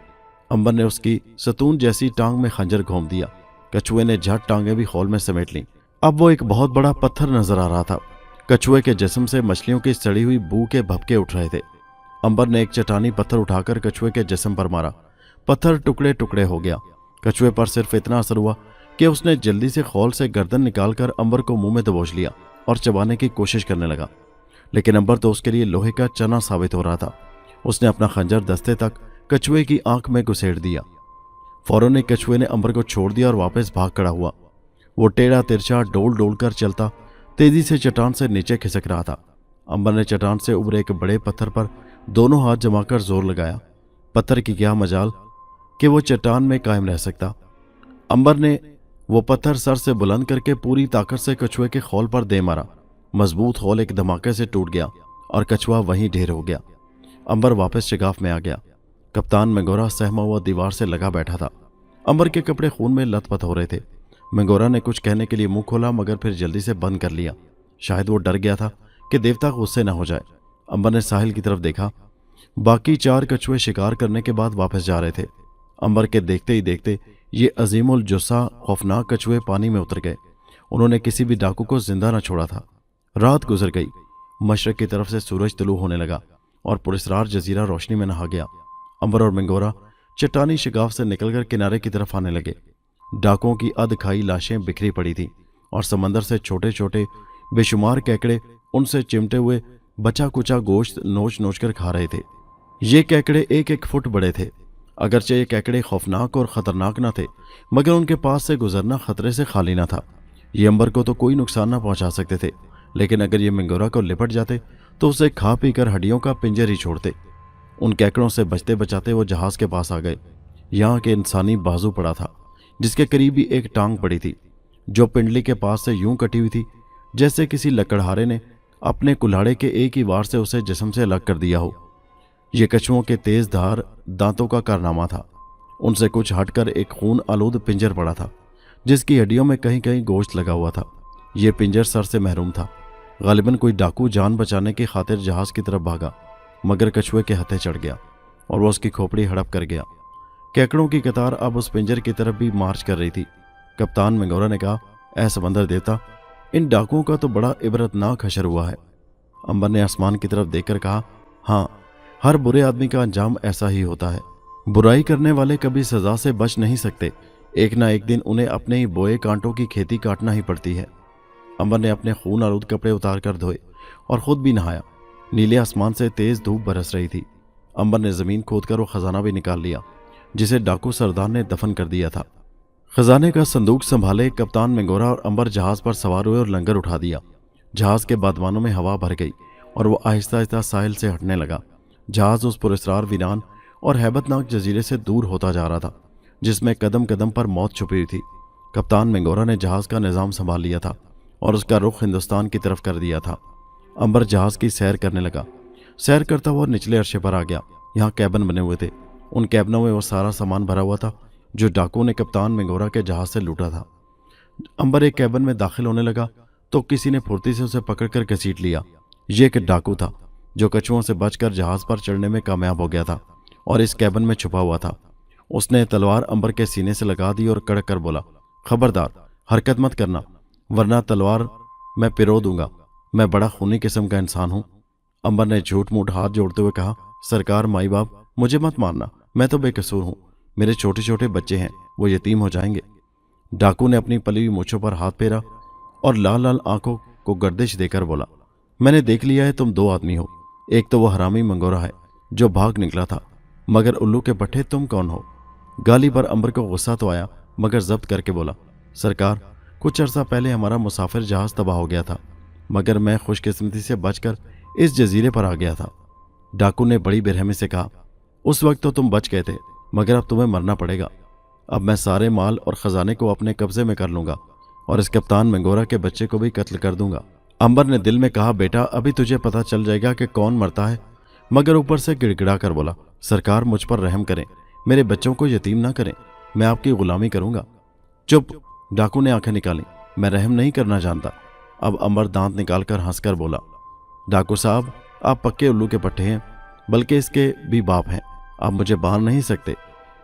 अंबर ने उसकी सतून जैसी टांग में खंजर घोंप दिया। कछुए ने झट टांगें भी खौल में समेट लीं। अब वो एक बहुत बड़ा पत्थर नजर आ रहा था। कछुए के जिस्म से मछलियों की सड़ी हुई बू के भपके उठ रहे थे। अंबर ने एक चट्टानी पत्थर उठाकर कछुए के जिस्म पर मारा। पत्थर टुकड़े टुकड़े हो गया। कछुए पर सिर्फ इतना असर हुआ कि उसने जल्दी से खौल से गर्दन निकालकर अंबर को मुंह में दबोच लिया और चबाने की कोशिश करने लगा। लेकिन अंबर तो उसके लिए लोहे का चना साबित हो रहा था। उसने अपना खंजर दस्ते तक कछुए की आंख में घुसेड़ दिया। फौरन ही कछुए ने अंबर को छोड़ दिया और वापस भाग खड़ा हुआ। वो टेढ़ा तिरछा डोल डोल कर चलता तेजी से चट्टान से नीचे खिसक रहा था। अंबर ने चट्टान से उभरे एक बड़े पत्थर पर दोनों हाथ जमाकर जोर लगाया। पत्थर की क्या मजाल कि वो चट्टान में कायम रह सकता। अंबर ने वो पत्थर सर से बुलंद करके पूरी ताकत से कछुए के खौल पर दे मारा। मजबूत खौल एक धमाके से टूट गया और कछुआ वहीं ढेर हो गया। अंबर वापस शिगाफ में आ गया। कप्तान मंगोरा सहमा हुआ दीवार से लगा बैठा था। अंबर के कपड़े खून में लथपथ हो रहे थे। मंगोरा ने कुछ कहने के लिए मुंह खोला मगर फिर जल्दी से बंद कर लिया। शायद वो डर गया था कि देवता गुस्से न हो जाए। अंबर ने साहिल की तरफ देखा। बाकी 4 कछुए शिकार करने के बाद वापस जा रहे थे। अंबर के देखते ही देखते ये अजीमुल जुस्सा खौफनाक कछुए पानी में उतर गए। उन्होंने किसी भी डाकू को जिंदा न छोड़ा था। रात गुजर गई। मशरक की तरफ से सूरज तुलू होने लगा और पुरस्रार जजीरा रोशनी में नहा गया। अंबर और मंगोरा चट्टानी शिगाफ से निकलकर किनारे की तरफ आने लगे। डाकुओं की अध खाई लाशें बिखरी पड़ी थी और समंदर से छोटे छोटे बेशुमार केकड़े उनसे चिमटे हुए बचा कुचा गोश्त नोच नोच कर खा रहे थे। ये केकड़े 1-1 फुट बड़े थे। अगरचे ये केकड़े खौफनाक और खतरनाक न थे मगर उनके पास से गुजरना खतरे से खाली न था। ये अंबर को तो कोई नुकसान न पहुंचा सकते थे, लेकिन अगर ये मंगोरा को लिपट जाते तो उसे खा पी कर हड्डियों का पिंजर ही छोड़ते। उन केकड़ों से बचते बचाते वो जहाज के पास आ गए। यहाँ के इंसानी बाजू पड़ा था जिसके करीब ही एक टांग पड़ी थी जो पिंडली के पास से यूं कटी हुई थी जैसे किसी लकड़हारे ने अपने कुल्हाड़े के एक ही वार से उसे जिस्म से अलग कर दिया हो। ये कछुओं के तेज धार दांतों का कारनामा था। उनसे कुछ हटकर एक खून आलूद पिंजर पड़ा था जिसकी हड्डियों में कहीं कहीं गोश्त लगा हुआ था। यह पिंजर सर से महरूम था। गालिबन कोई डाकू जान बचाने की खातिर जहाज की तरफ भागा मगर कछुए के हथे चढ़ गया और वह उसकी खोपड़ी हड़प कर गया। केकड़ों की कतार अब उस पिंजर की तरफ भी मार्च कर रही थी। कप्तान मंगोरा ने कहा, ऐ समंदर देवता, इन डाकुओं का तो बड़ा इबरतनाक हशर हुआ है। अंबर ने आसमान की तरफ देखकर कहा, हाँ, हर बुरे आदमी का अंजाम ऐसा ही होता है। बुराई करने वाले कभी सजा से बच नहीं सकते। एक ना एक दिन उन्हें अपने ही बोए कांटों की खेती काटना ही पड़ती है। अंबर ने अपने खून आलूद कपड़े उतार कर धोए और खुद भी नहाया। नीले आसमान से तेज धूप बरस रही थी। अंबर ने जमीन खोदकर वो खजाना भी निकाल लिया जिसे डाकू सरदार ने दफन कर दिया था। खजाने का संदूक संभाले कप्तान मंगोरा और अंबर जहाज पर सवार हुए और लंगर उठा दिया। जहाज के बादवानों में हवा भर गई और वो आहिस्ता आहिस्ता साहिल से हटने लगा। जहाज उस पुरस्कार वीरान और हैबतनाक जजीरे से दूर होता जा रहा था जिसमें कदम कदम पर मौत छुपी हुई थी। कप्तान मंगोरा ने जहाज का निज़ाम संभाल लिया था और उसका रुख हिंदुस्तान की तरफ कर दिया था। अंबर जहाज की सैर करने लगा। सैर करता हुआ निचले अरशे पर आ गया। यहाँ कैबन बने हुए थे। उन कैबनों में वो सारा सामान भरा हुआ था जो डाकुओं ने कप्तान मंगोरा के जहाज से लूटा था। अंबर एक कैबन में दाखिल होने लगा तो किसी ने फुर्ती से उसे पकड़कर घसीट लिया। ये एक डाकू था जो कछुओं से बचकर जहाज पर चढ़ने में कामयाब हो गया था और इस कैबन में छुपा हुआ था। उसने तलवार अंबर के सीने से लगा दी और कड़क कर बोला, खबरदार, हरकत मत करना वरना तलवार मैं पिरो दूंगा। मैं बड़ा खूनी किस्म का इंसान हूं। अंबर ने झूठ मूठ हाथ जोड़ते हुए कहा, सरकार, माई बाप, मुझे मत मारना, मैं तो बेकसूर हूं। मेरे छोटे छोटे बच्चे हैं, वो यतीम हो जाएंगे। डाकू ने अपनी पली हुई मूंछों पर हाथ फेरा और लाल लाल आंखों को गर्दिश देकर बोला, मैंने देख लिया है तुम 2 आदमी हो। एक तो वो हरामी मंगोरा है जो भाग निकला था, मगर उल्लू के पट्टे तुम कौन हो? गाली पर अंबर को गुस्सा तो आया मगर जब्त करके बोला, सरकार, कुछ अरसा पहले हमारा मुसाफिर जहाज तबाह हो गया था मगर मैं खुशकिस्मती से बचकर इस जजीरे पर आ गया था। डाकू ने बड़ी बेरहमी से कहा, उस वक्त तो तुम बच गए थे मगर अब तुम्हें मरना पड़ेगा। अब मैं सारे माल और खजाने को अपने कब्जे में कर लूंगा और इस कप्तान मंगोरा के बच्चे को भी कत्ल कर दूंगा। अंबर ने दिल में कहा, बेटा अभी तुझे पता चल जाएगा कि कौन मरता है, मगर ऊपर से गिड़गिड़ा कर बोला, सरकार मुझ पर रहम करें, मेरे बच्चों को यतीम ना करें, मैं आपकी गुलामी करूंगा। चुप, डाकू ने आंखें निकाली, मैं रहम नहीं करना जानता। अब अंबर दांत निकालकर हंसकर बोला, डाकू साहब आप पक्के उल्लू के पट्टे हैं, बल्कि इसके भी बाप हैं, आप मुझे बांध नहीं सकते।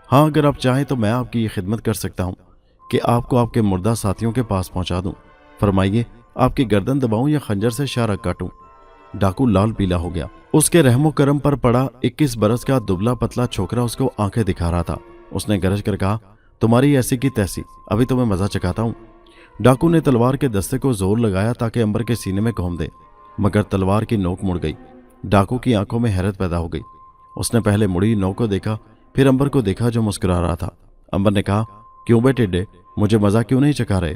हाँ अगर आप चाहें तो मैं आपकी ये खिदमत कर सकता हूँ कि आपको आपके मुर्दा साथियों के पास पहुंचा दूं। फरमाइए, आपकी गर्दन दबाऊं या खंजर से शारक काटूं। डाकू लाल पीला हो गया। उसके रहमो करम पर पड़ा 21 बरस का दुबला पतला छोकरा उसको आंखें दिखा रहा था। उसने गरज कर कहा, तुम्हारी ऐसी की तैसी, अभी तुम्हें मजा चखाता हूं। डाकू ने तलवार के दस्ते को जोर लगाया ताकि अंबर के सीने में घोंप दे, मगर तलवार की नोक मुड़ गई। डाकू की आंखों में हैरत पैदा हो गई। उसने पहले मुड़ी नोक को देखा, फिर अंबर को देखा जो मुस्कुरा रहा था। अंबर ने कहा, क्यों बे टिड्डे, मुझे मजा क्यों नहीं चखा रहे?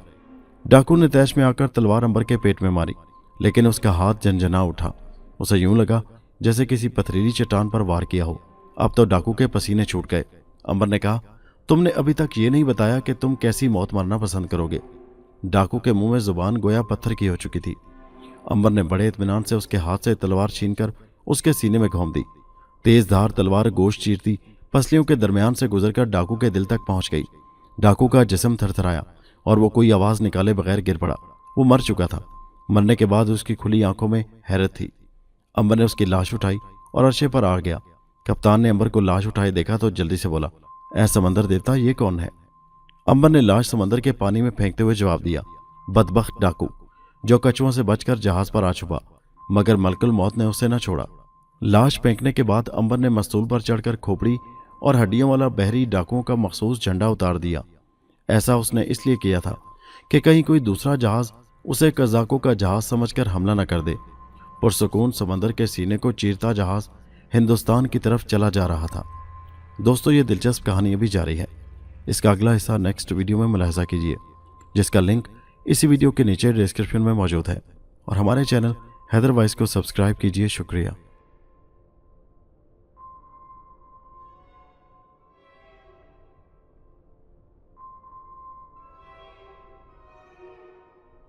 डाकू ने तैश में आकर तलवार अंबर के पेट में मारी, लेकिन उसका हाथ झनझना उठा। उसे यूं लगा जैसे किसी पथरीली चट्टान पर वार किया हो। अब तो डाकू के पसीने छूट गए। अंबर ने कहा, तुमने अभी तक ये नहीं बताया कि तुम कैसी मौत मरना पसंद करोगे। डाकू के मुंह में जुबान गोया पत्थर की हो चुकी थी। अंबर ने बड़े इत्मीनान से उसके हाथ से तलवार छीनकर उसके सीने में घोंप दी। तेज धार तलवार गोश्त चीरती पसलियों के दरमियान से गुजरकर डाकू के दिल तक पहुंच गई। डाकू का जिस्म थरथराया और वो कोई आवाज निकाले बगैर गिर पड़ा। वो मर चुका था। मरने के बाद उसकी खुली आंखों में हैरत थी। अंबर ने उसकी लाश उठाई और अर्शे पर आ गया। कप्तान ने अंबर को लाश उठाए देखा तो जल्दी से बोला, ऐ समंदर देवता, ये कौन है? अंबर ने लाश समंदर के पानी में फेंकते हुए जवाब दिया, बदबख्त डाकू जो कछुओं से बचकर जहाज पर आ छुपा, मगर मलकुल मौत ने उसे न छोड़ा। लाश फेंकने के बाद अंबर ने मस्तूल पर चढ़कर खोपड़ी और हड्डियों वाला बहरी डाकुओं का मखसूस झंडा उतार दिया। ऐसा उसने इसलिए किया था कि कहीं कोई दूसरा जहाज उसे कज़ाकों का जहाज समझकर हमला न कर दे। पुरसुकून समंदर के सीने को चीरता जहाज हिंदुस्तान की तरफ चला जा रहा था। दोस्तों, ये दिलचस्प कहानी अभी जारी है। इसका अगला हिस्सा नेक्स्ट वीडियो में मुलाहिजा कीजिए, जिसका लिंक इसी वीडियो के नीचे डिस्क्रिप्शन में मौजूद है। और हमारे चैनल हैदर वॉइस को सब्सक्राइब कीजिए। शुक्रिया।